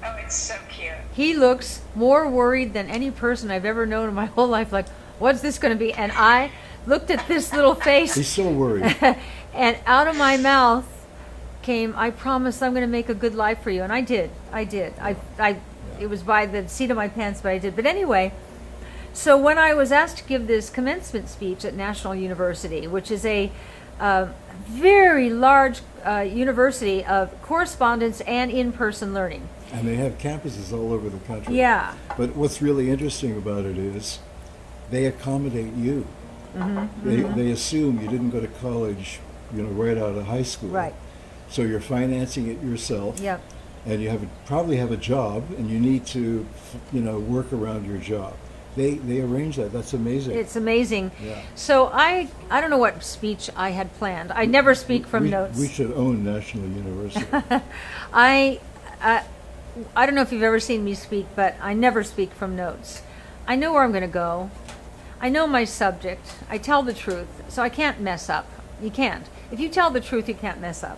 [SPEAKER 2] Oh, it's so cute.
[SPEAKER 1] He looks more worried than any person I've ever known in my whole life. Like, what's this going to be? And I looked at this little face.
[SPEAKER 3] He's so worried.
[SPEAKER 1] And out of my mouth came, I promise I'm going to make a good life for you. And I did. It was by the seat of my pants, but I did. But anyway, so when I was asked to give this commencement speech at National University, which is a very large university of correspondence and in-person learning.
[SPEAKER 3] And they have campuses all over the country.
[SPEAKER 1] Yeah.
[SPEAKER 3] But what's really interesting about it is they accommodate you. They assume you didn't go to college, right out of high school.
[SPEAKER 1] Right.
[SPEAKER 3] So you're financing it yourself.
[SPEAKER 1] Yep.
[SPEAKER 3] And you probably have a job, and you need to, work around your job. They arrange that. That's amazing.
[SPEAKER 1] It's amazing.
[SPEAKER 3] Yeah.
[SPEAKER 1] So I don't know what speech I had planned. I never speak from notes.
[SPEAKER 3] We should own National University.
[SPEAKER 1] I don't know if you've ever seen me speak, but I never speak from notes. I know where I'm going to go. I know my subject. I tell the truth, so I can't mess up. You can't. If you tell the truth, you can't mess up.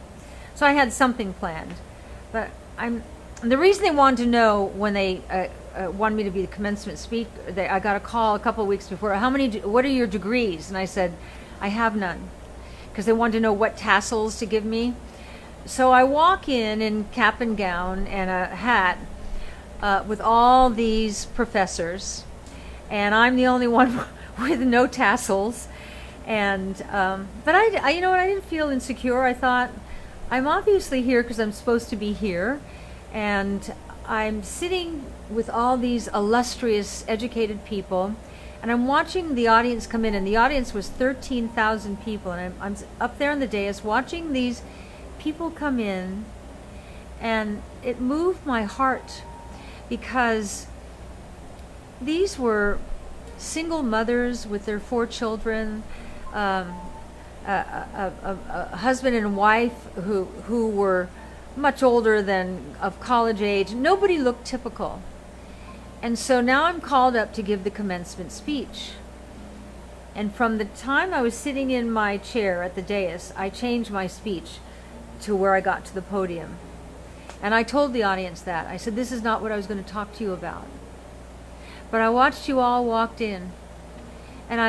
[SPEAKER 1] So I had something planned, but the reason they wanted to know when they wanted me to be the commencement speaker, I got a call a couple of weeks before. What are your degrees? And I said, I have none, because they wanted to know what tassels to give me. So I walk in cap and gown and a hat with all these professors, and I'm the only one with no tassels. And but I you know what? I didn't feel insecure. I thought, I'm obviously here because I'm supposed to be here, and I'm sitting with all these illustrious, educated people, and I'm watching the audience come in, and the audience was 13,000 people, and I'm up there on the dais watching these people come in, and it moved my heart because these were single mothers with their 4 children, a husband and wife who were much older than of college age. Nobody looked typical. And so now I'm called up to give the commencement speech. And from the time I was sitting in my chair at the dais, I changed my speech to where I got to the podium. And I told the audience that. I said, this is not what I was going to talk to you about. But I watched you all walked in, and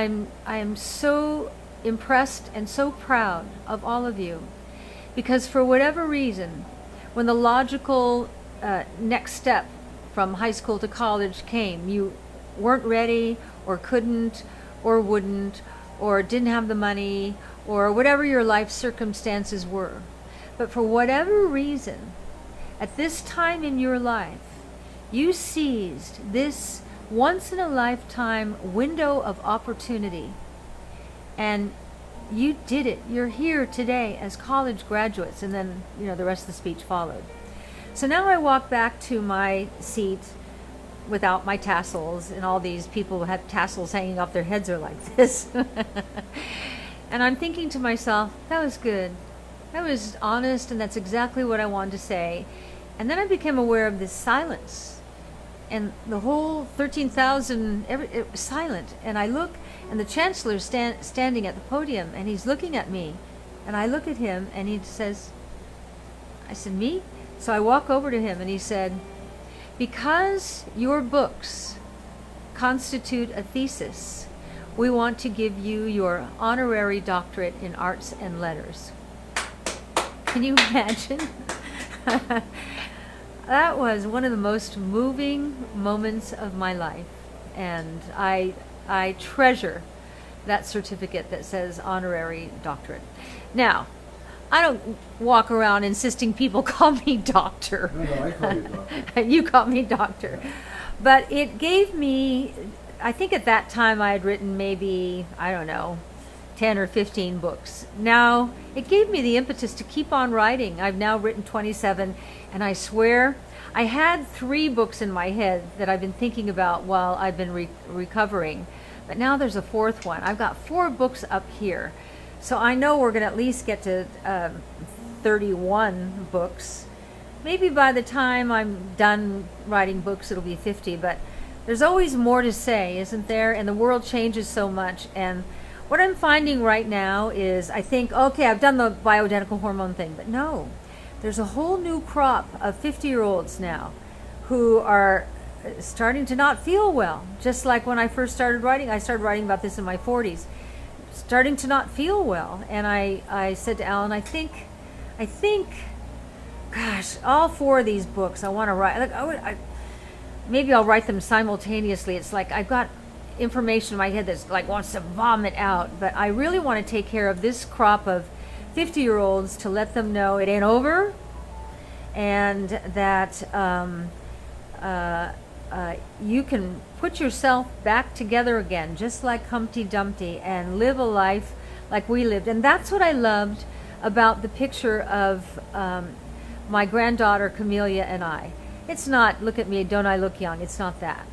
[SPEAKER 1] I am so impressed and so proud of all of you, because for whatever reason, when the logical next step from high school to college came, you weren't ready or couldn't or wouldn't or didn't have the money or whatever your life circumstances were. But for whatever reason, at this time in your life, you seized this once-in-a-lifetime window of opportunity, and you did it. You're here today as college graduates, and then the rest of the speech followed. So now I walk back to my seat without my tassels, and all these people who have tassels hanging off their heads are like this. And I'm thinking to myself, that was good. That was honest, and that's exactly what I wanted to say. And then I became aware of this silence. And the whole 13,000, it was silent. And I look, and the chancellor's standing at the podium, and he's looking at me. And I look at him, and he says, I said, me? So I walk over to him, and he said, because your books constitute a thesis, we want to give you your honorary doctorate in arts and letters. Can you imagine? That was one of the most moving moments of my life, and I treasure that certificate that says honorary doctorate. Now, I don't walk around insisting people call me doctor.
[SPEAKER 3] No, I call you doctor.
[SPEAKER 1] You call me doctor. But it gave me, I think at that time I had written maybe, 10 or 15 books. Now, it gave me the impetus to keep on writing. I've now written 27, and I swear I had 3 books in my head that I've been thinking about while I've been recovering, but now there's a 4th one. I've got 4 books up here, so I know we're going to at least get to 31 books. Maybe by the time I'm done writing books, it'll be 50, but there's always more to say, isn't there? And the world changes so much. And what I'm finding right now is, I think, okay, I've done the bioidentical hormone thing, but no, there's a whole new crop of 50-year-olds now who are starting to not feel well. Just like when I first started writing, I started writing about this in my 40s, starting to not feel well. And I said to Alan, I think, gosh, all 4 of these books I want to write. Like, maybe I'll write them simultaneously. It's like I've got information in my head that's like wants to vomit out, but I really want to take care of this crop of 50-year-olds to let them know it ain't over, and that you can put yourself back together again, just like Humpty Dumpty, and live a life like we lived. And that's what I loved about the picture of my granddaughter Camellia and I. It's not, look at me, don't I look young? It's not that.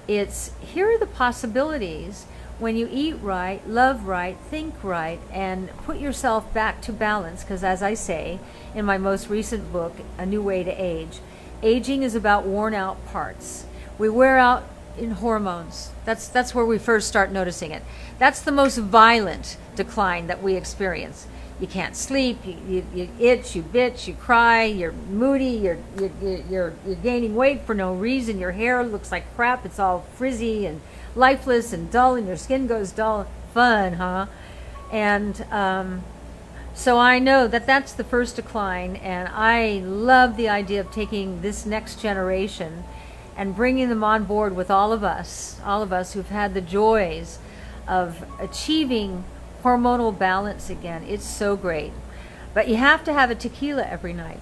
[SPEAKER 1] It's, here are the possibilities when you eat right, love right, think right, and put yourself back to balance. Because as I say in my most recent book, A New Way to Age, aging is about worn out parts. We wear out in hormones. That's where we first start noticing it. That's the most violent decline that we experience. You can't sleep, you itch, you bitch, you cry, you're moody, you're gaining weight for no reason, your hair looks like crap, it's all frizzy and lifeless and dull, and your skin goes dull. Fun, huh? And so I know that that's the first decline, and I love the idea of taking this next generation and bringing them on board with all of us who've had the joys of achieving hormonal balance again. It's so great. But you have to have a tequila every night.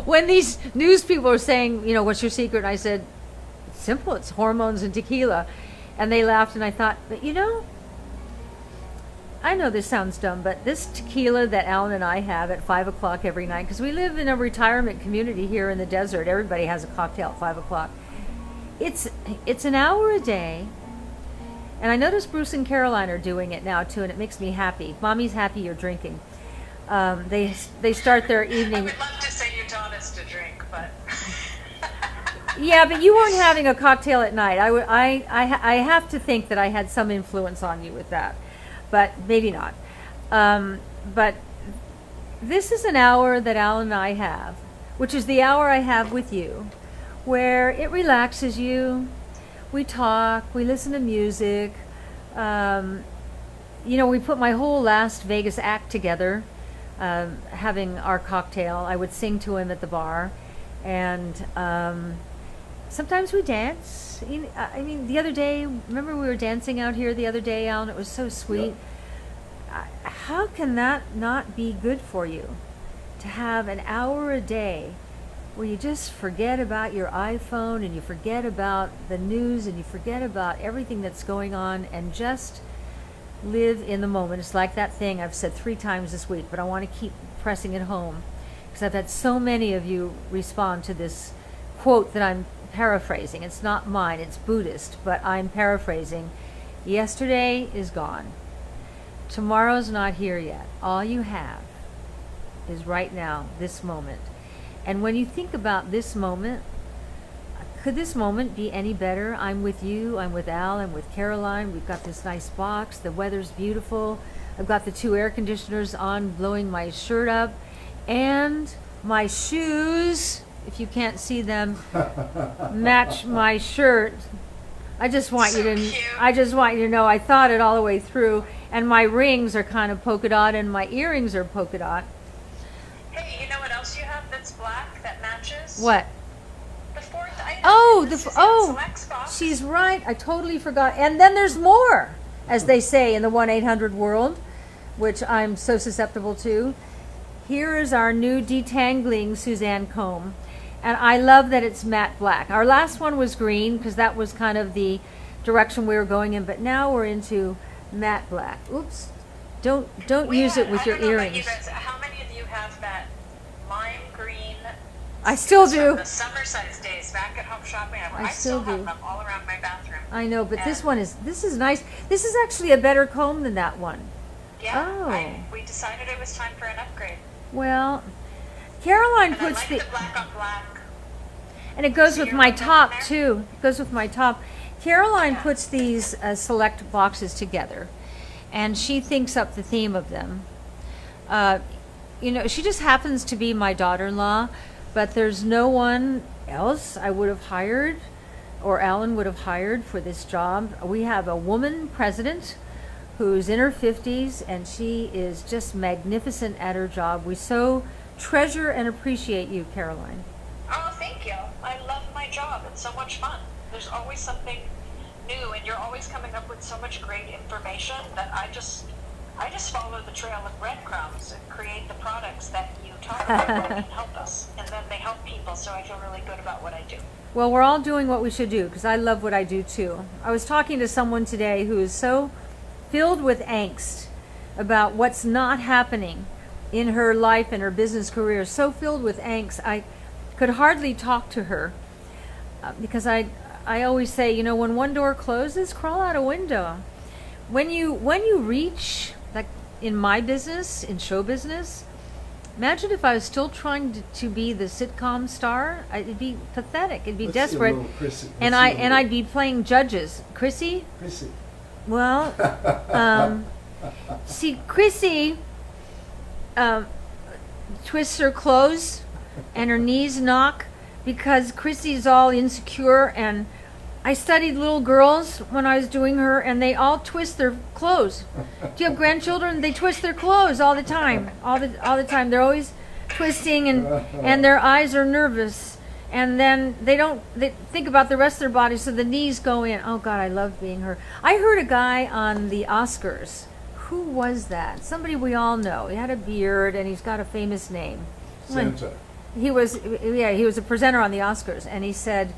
[SPEAKER 1] When these news people are saying, you know, what's your secret? And I said, it's simple, it's hormones and tequila. And they laughed, and I thought, but you know, I know this sounds dumb, but this tequila that Alan and I have at 5 o'clock every night, because we live in a retirement community here in the desert, everybody has a cocktail at 5 o'clock. It's an hour a day. And I notice Bruce and Caroline are doing it now too, and it makes me happy. Mommy's happy you're drinking. They start their evening.
[SPEAKER 2] I would love to say you taught us to drink, but
[SPEAKER 1] yeah, but you weren't having a cocktail at night. I have to think that I had some influence on you with that, but maybe not. But this is an hour that Alan and I have, which is the hour I have with you, where it relaxes you. We talk, we listen to music. You know, we put my whole last Vegas act together, having our cocktail. I would sing to him at the bar, and sometimes we dance. I mean, the other day, remember we were dancing out here the other day, Alan? It was so sweet. Yep. How can that not be good for you, to have an hour a day where you just forget about your iPhone, and you forget about the news, and you forget about everything that's going on, and just live in the moment. It's like that thing I've said 3 times this week, but I want to keep pressing it home, because I've had so many of you respond to this quote that I'm paraphrasing. It's not mine, it's Buddhist, but I'm paraphrasing. Yesterday is gone. Tomorrow's not here yet. All you have is right now, this moment. And when you think about this moment, could this moment be any better? I'm with you, I'm with Al, I'm with Caroline. We've got this nice box, the weather's beautiful. I've got the 2 air conditioners on, blowing my shirt up. And my shoes, if you can't see them, match my shirt. I just want you to know I thought it all the way through. And my rings are kind of polka dot, and my earrings are polka dot.
[SPEAKER 2] hey, you know what else you have that's black that matches?
[SPEAKER 1] What?
[SPEAKER 2] The 4th item.
[SPEAKER 1] Oh,
[SPEAKER 2] the Suzanne Selects box.
[SPEAKER 1] she's right. I totally forgot. And then there's more, as they say in the 1-800 world, which I'm so susceptible to. Here is our new detangling Suzanne comb. And I love that it's matte black. Our last one was green, because that was kind of the direction we were going in, but now we're into matte black. Oops. Don't use it with your earrings.
[SPEAKER 2] How many of you have that
[SPEAKER 1] I still
[SPEAKER 2] From
[SPEAKER 1] do.
[SPEAKER 2] the summer size days back at home shopping,
[SPEAKER 1] I still
[SPEAKER 2] have
[SPEAKER 1] do.
[SPEAKER 2] them all around my bathroom.
[SPEAKER 1] I know, but this
[SPEAKER 2] And-
[SPEAKER 1] this is nice. This is actually a better comb than that one.
[SPEAKER 2] Yeah,
[SPEAKER 1] Oh.
[SPEAKER 2] we decided it was time for an upgrade.
[SPEAKER 1] Well, Caroline
[SPEAKER 2] And I
[SPEAKER 1] puts
[SPEAKER 2] like the black on black.
[SPEAKER 1] and it goes
[SPEAKER 2] See
[SPEAKER 1] with
[SPEAKER 2] your
[SPEAKER 1] my
[SPEAKER 2] logo
[SPEAKER 1] top
[SPEAKER 2] there?
[SPEAKER 1] too. It goes with my top. Caroline
[SPEAKER 2] Yeah.
[SPEAKER 1] puts these select boxes together, and she thinks up the theme of them. You know, she just happens to be my daughter-in-law, but there's no one else I would have hired or Alan would have hired for this job. We have a woman president who's in her 50s, and she is just magnificent at her job. We so treasure and appreciate you, Caroline.
[SPEAKER 2] Oh, thank you. I love my job. It's so much fun. There's always something new, and you're always coming up with so much great information that I just follow the trail of breadcrumbs and create the products that you talk about that can help us, and then they help people. So I feel really good about what I do.
[SPEAKER 1] Well, we're all doing what we should do, because I love what I do too. I was talking to someone today who is so filled with angst about what's not happening in her life and her business career, so filled with angst. I could hardly talk to her because I always say, you know, when one door closes, crawl out a window. When you reach, like in my business, in show business, imagine if I was still trying to be the sitcom star. It'd be pathetic. It'd be
[SPEAKER 3] Let's see a
[SPEAKER 1] desperate.
[SPEAKER 3] little Chrissy.
[SPEAKER 1] And
[SPEAKER 3] Let's see a
[SPEAKER 1] I'd be playing judges. Chrissy?
[SPEAKER 3] Chrissy.
[SPEAKER 1] Well, see, Chrissy twists her clothes and her knees knock because Chrissy's all insecure. And I studied little girls when I was doing her, and they all twist their clothes. Do you have grandchildren? They twist their clothes all the time. All the time. They're always twisting, and their eyes are nervous. And then they think about the rest of their body, so the knees go in. Oh God, I love being her. I heard a guy on the Oscars. Who was that? Somebody we all know. He had a beard and he's got a famous name.
[SPEAKER 3] Santa.
[SPEAKER 1] He was a presenter on the Oscars, and he said,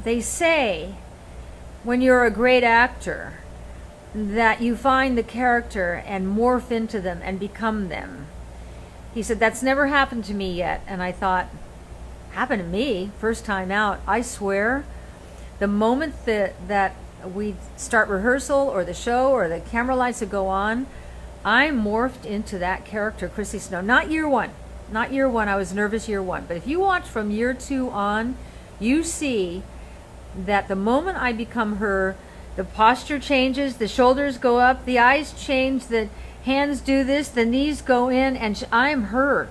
[SPEAKER 1] they say when you're a great actor that you find the character and morph into them and become them. He said, that's never happened to me yet. And I thought, happened to me first time out. I swear, the moment that we start rehearsal or the show or the camera lights that go on, I morphed into that character, Chrissy Snow. Not year one. I was nervous year one. But if you watch from year 2 on, you see that the moment I become her, the posture changes, the shoulders go up, the eyes change, the hands do this, the knees go in, and I'm her.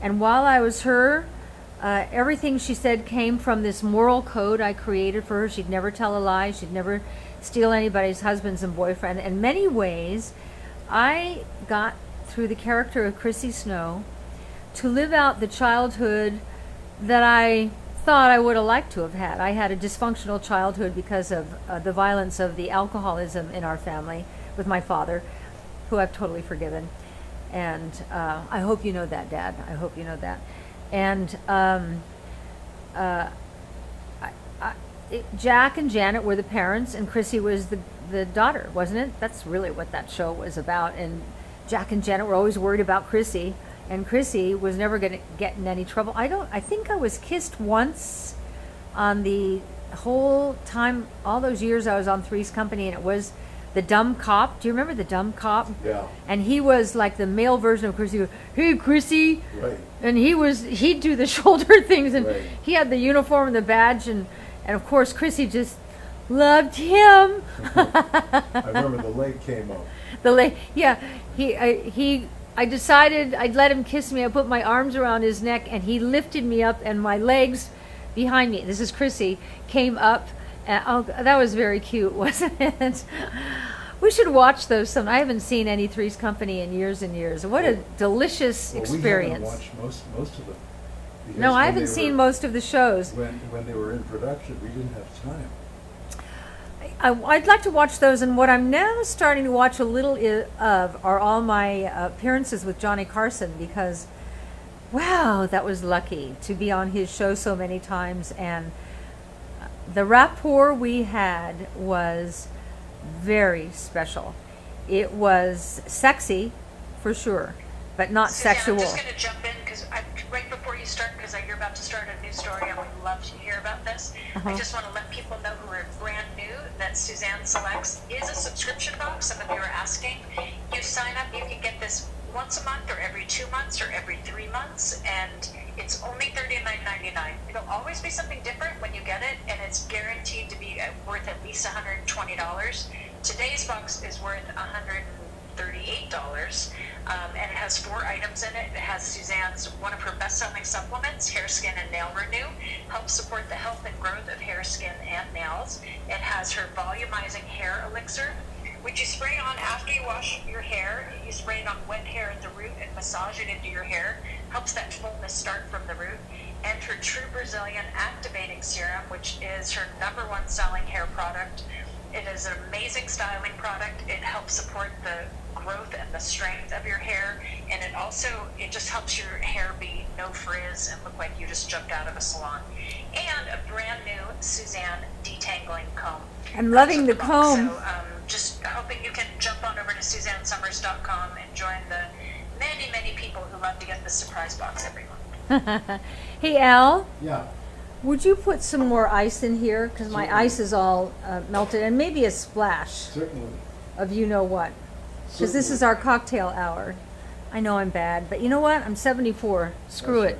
[SPEAKER 1] And while I was her, everything she said came from this moral code I created for her. She'd never tell a lie. She'd never steal anybody's husbands and boyfriend. In many ways, I got through the character of Chrissy Snow to live out the childhood that I thought I would have liked to have had. I had a dysfunctional childhood because of the violence of the alcoholism in our family with my father, who I've totally forgiven. And I hope you know that, Dad. I hope you know that. And Jack and Janet were the parents, and Chrissy was the daughter, wasn't it? That's really what that show was about. And Jack and Janet were always worried about Chrissy, and Chrissy was never going to get in any trouble. I think I was kissed once on the whole time, all those years I was on Three's Company, and it was the dumb cop. Do you remember the dumb cop?
[SPEAKER 3] Yeah.
[SPEAKER 1] And he was like the male version of Chrissy. Hey, Chrissy.
[SPEAKER 3] Right.
[SPEAKER 1] And he'd do the shoulder things, and
[SPEAKER 3] Right.
[SPEAKER 1] he had the uniform and the badge, and of course Chrissy just loved him.
[SPEAKER 3] I remember the leg came up.
[SPEAKER 1] I decided I'd let him kiss me. I put my arms around his neck, and he lifted me up, and my legs behind me, this is Chrissy, came up. And, oh, that was very cute, wasn't it? We should watch those some. I haven't seen any Three's Company in years and years. What a delicious experience.
[SPEAKER 3] We haven't watched most of them. Because
[SPEAKER 1] No, I
[SPEAKER 3] when
[SPEAKER 1] haven't
[SPEAKER 3] they
[SPEAKER 1] seen
[SPEAKER 3] were-
[SPEAKER 1] most of the shows.
[SPEAKER 3] When they were in production, we didn't have time.
[SPEAKER 1] I'd like to watch those, and what I'm now starting to watch a little of are all my appearances with Johnny Carson, because, wow, that was lucky to be on his show so many times, and the rapport we had was very special. It was sexy, for sure, but not
[SPEAKER 2] Suzanne,
[SPEAKER 1] sexual.
[SPEAKER 2] I'm just going to jump in because right before you start, because you're about to start a new story and we'd love to hear about this, I just want to let people know who are brand new that Suzanne Selects is a subscription box. Some of you are asking. You sign up, you can get this once a month or every 2 months or every 3 months, and it's only $39.99. It'll always be something different when you get it, and it's guaranteed to be worth at least $120. Today's box is worth $138, and it has 4 items in it. It has Suzanne's, one of her best-selling supplements, Hair, Skin, and Nail Renew, helps support the health and growth of hair, skin, and nails. It has her volumizing hair elixir, which you spray on after you wash your hair. You spray it on wet hair at the root and massage it into your hair. Helps that fullness start from the root. And her True Brazilian Activating Serum, which is her #1 selling hair product. It is an amazing styling product. It helps support the growth and the strength of your hair. And it just helps your hair be no frizz and look like you just jumped out of a salon. And a brand new Suzanne Detangling Comb.
[SPEAKER 1] I'm loving the comb.
[SPEAKER 2] So, just hoping you can jump on over to SuzanneSummers.com and join the many, many people who love to get the surprise box every month.
[SPEAKER 1] Hey, Al,
[SPEAKER 3] Yeah.
[SPEAKER 1] would you put some more ice in here? Because my
[SPEAKER 3] Certainly.
[SPEAKER 1] ice is all melted, and maybe a splash
[SPEAKER 3] Certainly.
[SPEAKER 1] of you know what. Because this is our cocktail hour. I know I'm bad, but you know what? I'm 74. Screw
[SPEAKER 3] That's
[SPEAKER 1] it.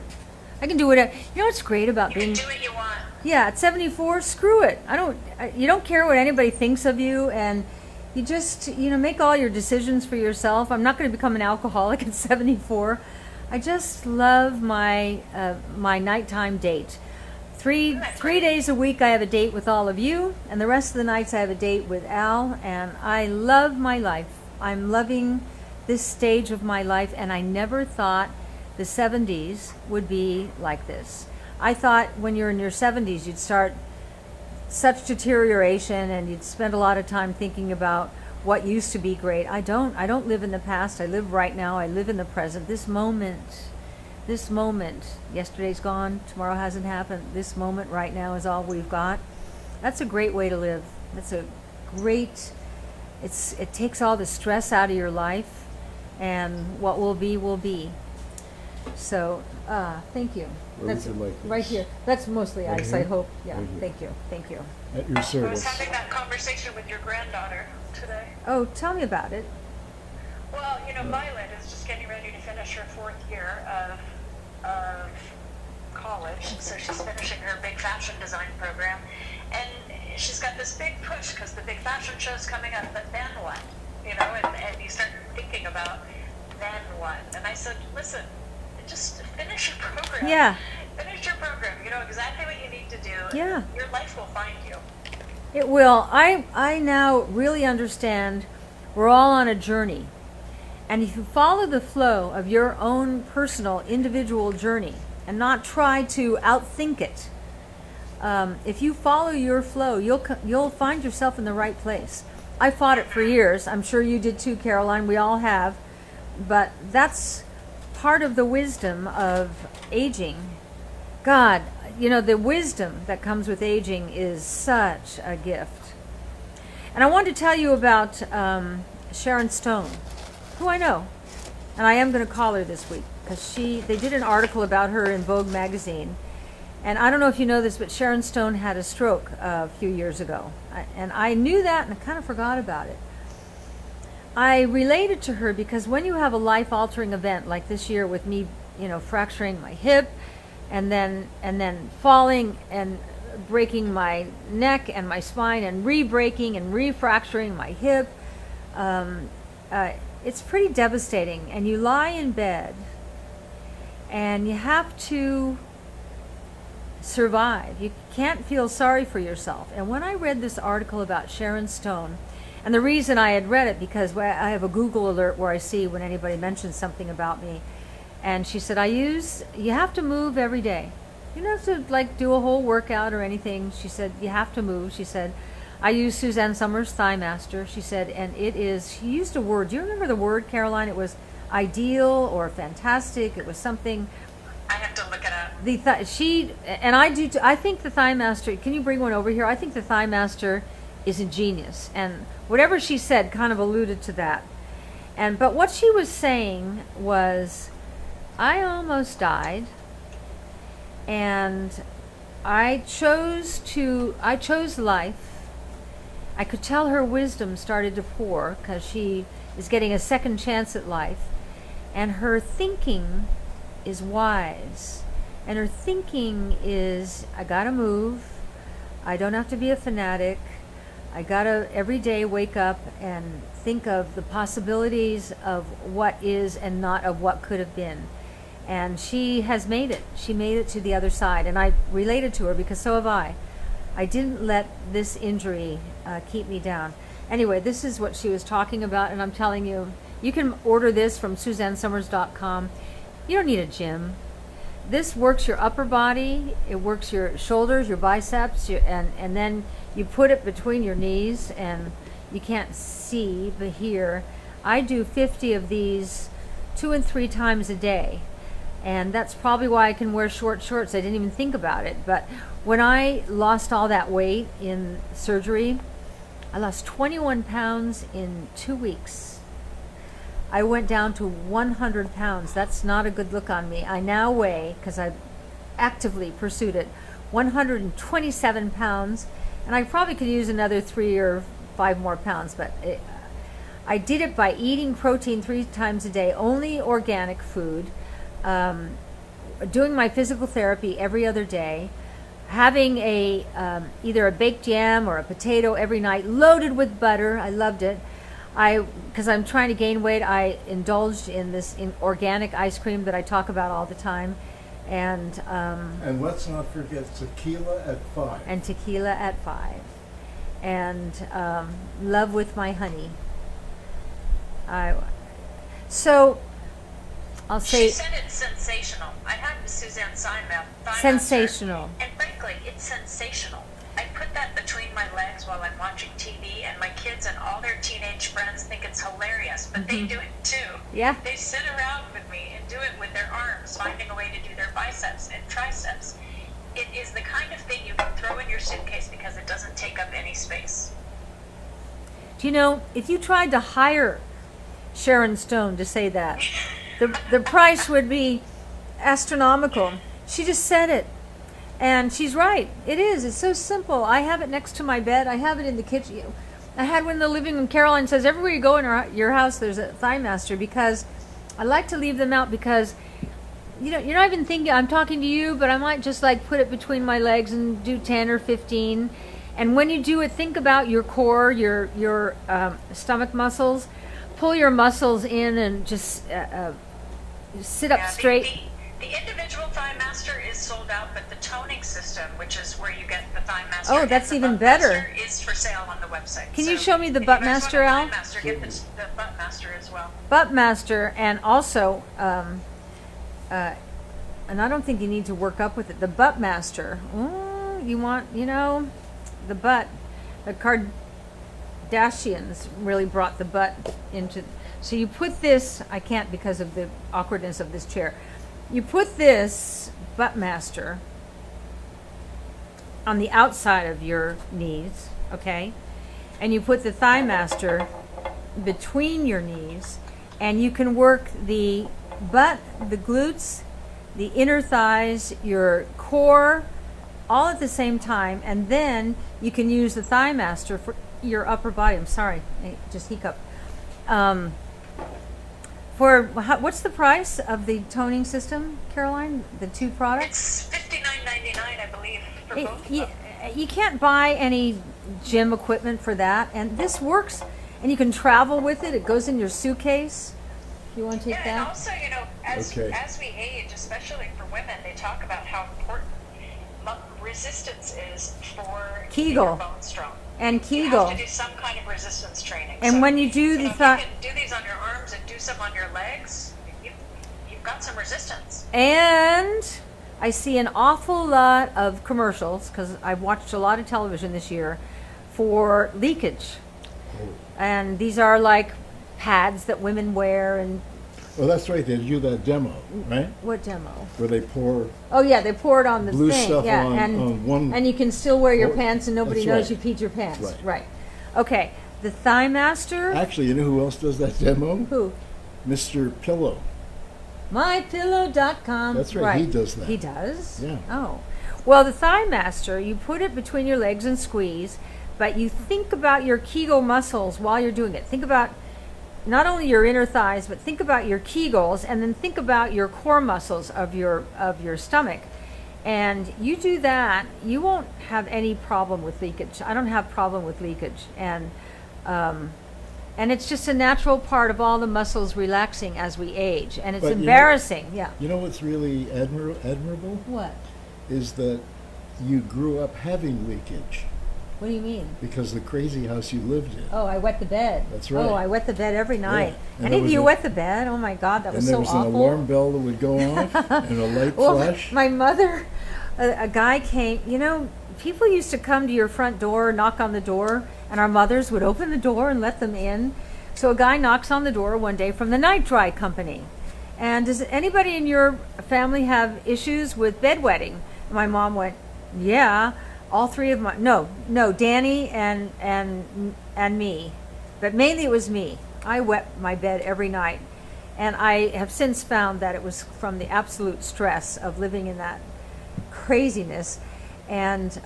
[SPEAKER 1] I can do whatever. You know what's great about
[SPEAKER 2] You can
[SPEAKER 1] being...
[SPEAKER 2] do what you want.
[SPEAKER 1] Yeah, at 74, screw it. You don't care what anybody thinks of you, and you just, make all your decisions for yourself. I'm not going to become an alcoholic at 74. I just love my nighttime date. Three days a week I have a date with all of you, and the rest of the nights I have a date with Al, and I love my life. I'm loving this stage of my life, and I never thought the 70s would be like this. I thought when you're in your 70s you'd start such deterioration and you'd spend a lot of time thinking about what used to be great. I don't live in the past. I live right now. I live in the present. This moment, yesterday's gone, tomorrow hasn't happened. This moment right now is all we've got. That's a great way to live. That's a great, it takes all the stress out of your life, and what will be will be. So, thank you.
[SPEAKER 3] Where would you like this?
[SPEAKER 1] Right here. That's mostly
[SPEAKER 3] Right
[SPEAKER 1] ice,
[SPEAKER 3] here?
[SPEAKER 1] I hope. Yeah,
[SPEAKER 3] Right here.
[SPEAKER 1] thank you. Thank you.
[SPEAKER 3] At your
[SPEAKER 2] I was
[SPEAKER 3] service.
[SPEAKER 2] having that conversation with your granddaughter today.
[SPEAKER 1] Oh, tell me about it.
[SPEAKER 2] Well, Violet is just getting ready to finish her 4th year of college, so she's finishing her big fashion design program, and she's got this big push because the big fashion show's coming up, but then what? And you start thinking about then what? And I said, listen, just finish your program.
[SPEAKER 1] Yeah.
[SPEAKER 2] Finish your program. You know exactly what you need to do.
[SPEAKER 1] Yeah.
[SPEAKER 2] Your life will find you.
[SPEAKER 1] It will. I now really understand we're all on a journey. And if you follow the flow of your own personal, individual journey and not try to outthink it, if you follow your flow, you'll find yourself in the right place. I fought it for years. I'm sure you did too, Caroline. We all have. But that's part of the wisdom of aging. God, the wisdom that comes with aging is such a gift. And I want to tell you about Sharon Stone, who I know. And I am going to call her this week because they did an article about her in Vogue magazine. And I don't know if you know this, but Sharon Stone had a stroke a few years ago. And I knew that and I kind of forgot about it. I related to her because when you have a life-altering event like this year with me, fracturing my hip and then falling and breaking my neck and my spine and re-breaking and re-fracturing my hip, it's pretty devastating. And you lie in bed and you have to survive. You can't feel sorry for yourself. And when I read this article about Sharon Stone, and the reason I had read it because I have a Google alert where I see when anybody mentions something about me, and she said, you have to move every day. You don't have to do a whole workout or anything. She said, you have to move. She said, I use Suzanne Summers Thigh Master. She said, and she used a word. Do you remember the word, Caroline? It was ideal or fantastic. It was something.
[SPEAKER 2] I have to look it up.
[SPEAKER 1] I think the Thigh Master, can you bring one over here? I think the Thigh Master is ingenious. And whatever she said kind of alluded to that. But what she was saying was, I almost died And I chose life. I could tell her wisdom started to pour because she is getting a second chance at life. And her thinking is wise. And her thinking is, I gotta move. I don't have to be a fanatic. I gotta every day wake up and think of the possibilities of what is and not of what could have been. And she has made it. She made it to the other side. And I related to her because so have I. I didn't let this injury keep me down. Anyway, this is what she was talking about, and I'm telling you, you can order this from SuzanneSummers.com. You don't need a gym. This works your upper body, it works your shoulders, your biceps, and then you put it between your knees, and you can't see, but here, I do 50 of these 2 and 3 times a day. And that's probably why I can wear short shorts. I didn't even think about it. But when I lost all that weight in surgery, I lost 21 pounds in 2 weeks. I went down to 100 pounds. That's not a good look on me. I now weigh, because I actively pursued it, 127 pounds. And I probably could use another 3 or 5 more pounds. But I did it by eating protein 3 times a day, only organic food. Doing my physical therapy every other day, having either a baked yam or a potato every night, loaded with butter. I loved it. Because I'm trying to gain weight, I indulged in this organic ice cream that I talk about all the time, and
[SPEAKER 3] let's not forget tequila at 5.
[SPEAKER 1] And tequila at 5, and love with my honey. I'll say
[SPEAKER 2] she said it's sensational. I had the Suzanne Selects.
[SPEAKER 1] sensational.
[SPEAKER 2] And frankly, it's sensational. I put that between my legs while I'm watching TV, and my kids and all their teenage friends think it's hilarious, but they do it too.
[SPEAKER 1] Yeah.
[SPEAKER 2] They sit around with me and do it with their arms, finding a way to do their biceps and triceps. It is the kind of thing you can throw in your suitcase because it doesn't take up any space.
[SPEAKER 1] Do you know, if you tried to hire Sharon Stone to say that, the price would be astronomical. She just said it. And she's right. It is. It's so simple. I have it next to my bed. I have it in the kitchen. I had one in the living room. Caroline says, everywhere you go in your house, there's a Thigh Master, because I like to leave them out because, you know, you're not even thinking, I'm talking to you, but I might just like put it between my legs and do 10 or 15. And when you do it, think about your core, your stomach muscles. Pull your muscles in and just sit up straight.
[SPEAKER 2] The individual Thigh Master is sold out, but the toning system, which is where you get the Thigh Master,
[SPEAKER 1] oh, that's even better,
[SPEAKER 2] is for sale on the website.
[SPEAKER 1] Can you show me the Butt Master, Al?
[SPEAKER 2] Get the Butt Master as well.
[SPEAKER 1] Butt Master, and also, and I don't think you need to work up with it. The Butt Master. Ooh, you want, the butt. The Kardashians really brought the butt into. So you put this. I can't because of the awkwardness of this chair. You put this Butt Master on the outside of your knees, okay? And you put the Thigh Master between your knees, and you can work the butt, the glutes, the inner thighs, your core, all at the same time, and then you can use the Thigh Master for your upper body. I'm sorry, I just hiccuped. What's the price of the toning system, Caroline? The 2 products?
[SPEAKER 2] It's $59.99, I believe, for both of them.
[SPEAKER 1] You can't buy any gym equipment for that, and this works. And you can travel with it. It goes in your suitcase. You want to take that?
[SPEAKER 2] And also, as we age, especially for women, they talk about how important resistance is for keeping your bones strong.
[SPEAKER 1] And Kegel.
[SPEAKER 2] You have to do some kind of resistance training.
[SPEAKER 1] And
[SPEAKER 2] so,
[SPEAKER 1] when you do
[SPEAKER 2] if you can do these on your arms and do some on your legs, you've got some resistance.
[SPEAKER 1] And I see an awful lot of commercials, because I've watched a lot of television this year, for leakage.
[SPEAKER 3] Oh.
[SPEAKER 1] And these are like pads that women wear. And
[SPEAKER 3] oh, that's right. They do that demo, right?
[SPEAKER 1] What demo?
[SPEAKER 3] Where they pour.
[SPEAKER 1] Oh yeah, they pour it on the
[SPEAKER 3] blue
[SPEAKER 1] thing.
[SPEAKER 3] stuff
[SPEAKER 1] yeah,
[SPEAKER 3] on one.
[SPEAKER 1] And you can still wear your pants, and nobody knows
[SPEAKER 3] right.
[SPEAKER 1] you peed your pants.
[SPEAKER 3] That's
[SPEAKER 1] right. Okay. The Thigh Master.
[SPEAKER 3] Actually, you know who else does that demo?
[SPEAKER 1] Who?
[SPEAKER 3] Mr. Pillow.
[SPEAKER 1] mypillow.com.
[SPEAKER 3] That's right, he does that.
[SPEAKER 1] He does?
[SPEAKER 3] Yeah.
[SPEAKER 1] Oh. Well, the Thigh Master, you put it between your legs and squeeze, but you think about your Kegel muscles while you're doing it. Think about not only your inner thighs, but think about your Kegels, and then think about your core muscles of your stomach. And you do that, you won't have any problem with leakage. I don't have problem with leakage. And it's just a natural part of all the muscles relaxing as we age. And it's
[SPEAKER 3] But
[SPEAKER 1] embarrassing. Yeah.
[SPEAKER 3] You know what's really admirable?
[SPEAKER 1] What?
[SPEAKER 3] Is that you grew up having leakage
[SPEAKER 1] What do you mean?
[SPEAKER 3] because the crazy house you lived in.
[SPEAKER 1] Oh, I wet the bed.
[SPEAKER 3] That's right.
[SPEAKER 1] Oh, I wet the bed every night.
[SPEAKER 3] And
[SPEAKER 1] Any
[SPEAKER 3] there
[SPEAKER 1] of
[SPEAKER 3] was
[SPEAKER 1] you
[SPEAKER 3] a-
[SPEAKER 1] wet the bed? Oh my God, that was
[SPEAKER 3] And there
[SPEAKER 1] so
[SPEAKER 3] was
[SPEAKER 1] awful.
[SPEAKER 3] an alarm bell that would go off and a light
[SPEAKER 1] Well,
[SPEAKER 3] flash.
[SPEAKER 1] my mother, a guy came, people used to come to your front door, knock on the door, and our mothers would open the door and let them in. So a guy knocks on the door one day from the Night Dry Company. And does anybody in your family have issues with bedwetting? My mom went, yeah. All three of no, Danny and me. But mainly it was me. I wet my bed every night. And I have since found that it was from the absolute stress of living in that craziness. And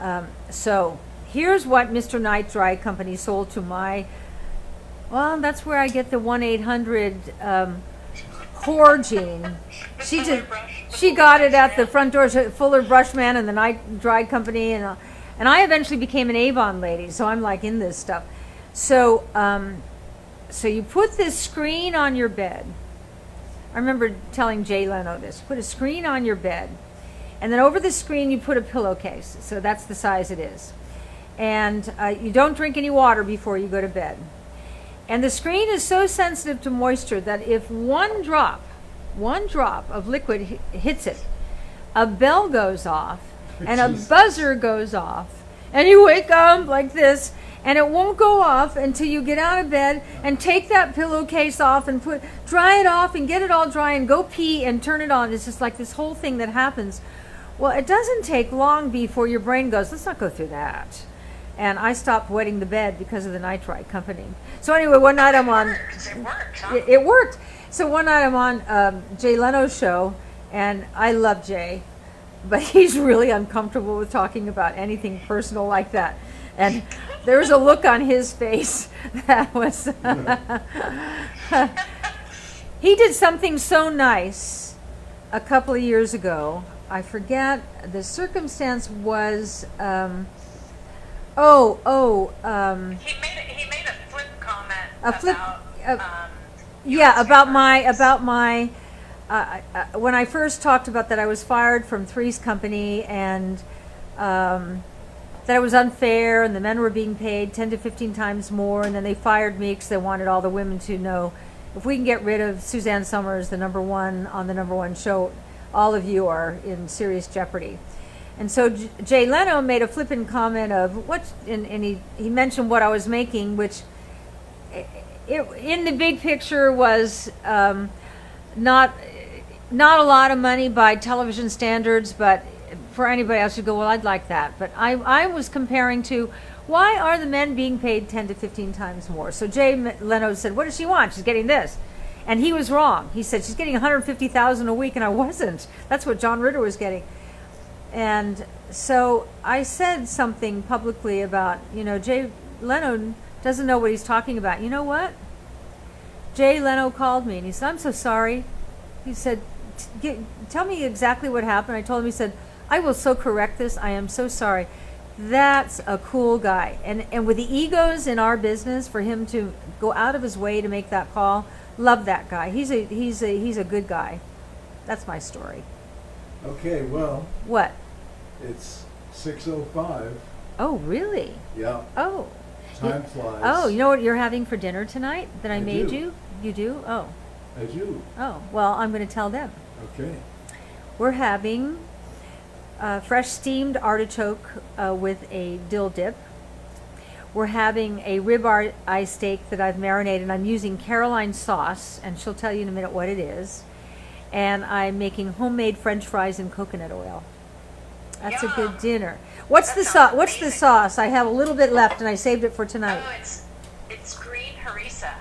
[SPEAKER 1] so here's what Mr. Night Dry Company sold to my, well, that's where I get the 1-800 Core Jean. She got it at the front door, Fuller Brushman and the Night Dry Company, and I eventually became an Avon lady, so I'm like in this stuff. So so you put this screen on your bed. I remember telling Jay Leno this. Put a screen on your bed, and then over the screen you put a pillowcase. So that's the size it is. And you don't drink any water before you go to bed. And the screen is so sensitive to moisture that if one drop of liquid hits it, a bell goes off and a buzzer goes off, and you wake up like this, and it won't go off until you get out of bed and take that pillowcase off and dry it off and get it all dry and go pee and turn it on. It's just like this whole thing that happens. Well, it doesn't take long before your brain goes, let's not go through that. And I stopped wetting the bed because of the Night Dry Company. So anyway, one night I'm on.
[SPEAKER 2] It worked, huh?
[SPEAKER 1] It worked. So one night I'm on Jay Leno's show, and I love Jay, but he's really uncomfortable with talking about anything personal like that. And there was a look on his face that was. He did something so nice a couple of years ago. I forget the circumstance was.
[SPEAKER 2] He made a flip comment
[SPEAKER 1] about my when I first talked about that I was fired from Three's Company, and that it was unfair and the men were being paid 10 to 15 times more, and then they fired me because they wanted all the women to know, if we can get rid of Suzanne Summers, the number one on the number one show, all of you are in serious jeopardy. And so Jay Leno made a flippant comment of and he mentioned what I was making, which in the big picture was not a lot of money by television standards, but for anybody else, you go, well, I'd like that. But I was comparing to, why are the men being paid 10 to 15 times more? So Jay Leno said, what does she want? She's getting this. And he was wrong. He said, she's getting $150,000 a week, and I wasn't. That's what John Ritter was getting. And so I said something publicly about, Jay Leno doesn't know what he's talking about. You know what? Jay Leno called me and he said, I'm so sorry. He said, tell me exactly what happened. I told him, he said, I will so correct this. I am so sorry. That's a cool guy. And with the egos in our business, for him to go out of his way to make that call, love that guy. He's a good guy. That's my story.
[SPEAKER 3] Okay, well,
[SPEAKER 1] What?
[SPEAKER 3] it's 6:05.
[SPEAKER 1] Oh, really?
[SPEAKER 3] Yeah,
[SPEAKER 1] Oh.
[SPEAKER 3] time flies.
[SPEAKER 1] Oh, you know what you're having for dinner tonight that I made
[SPEAKER 3] do.
[SPEAKER 1] you? You do? Oh.
[SPEAKER 3] I do.
[SPEAKER 1] Oh. Well, I'm going to tell them.
[SPEAKER 3] Okay.
[SPEAKER 1] We're having fresh steamed artichoke with a dill dip. We're having a ribeye steak that I've marinated. I'm using Caroline sauce, and she'll tell you in a minute what it is. And I'm making homemade French fries in coconut oil. That's a good dinner. What's
[SPEAKER 2] That
[SPEAKER 1] the
[SPEAKER 2] sounds
[SPEAKER 1] sauce? What's the
[SPEAKER 2] amazing.
[SPEAKER 1] sauce? I have a little bit left, and I saved it for tonight.
[SPEAKER 2] Oh, it's green harissa.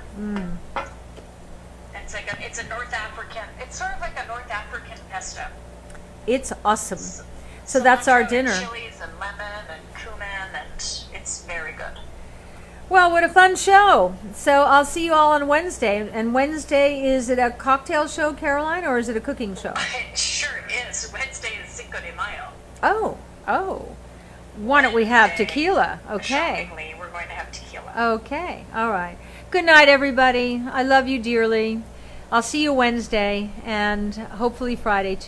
[SPEAKER 2] It's a North African. It's It's sort of like a North African pesto.
[SPEAKER 1] It's awesome. So that's our
[SPEAKER 2] Cilantro
[SPEAKER 1] dinner.
[SPEAKER 2] And chilies and lemon and cumin, and it's very good.
[SPEAKER 1] Well, what a fun show. So I'll see you all on Wednesday. And Wednesday, is it a cocktail show, Caroline, or is it a cooking show?
[SPEAKER 2] It sure is. Wednesday is Cinco de Mayo.
[SPEAKER 1] Oh. Why don't we have
[SPEAKER 2] Wednesday,
[SPEAKER 1] tequila? Okay.
[SPEAKER 2] Shockingly, we're going to have tequila.
[SPEAKER 1] Okay. All right. Good night, everybody. I love you dearly. I'll see you Wednesday and hopefully Friday, too.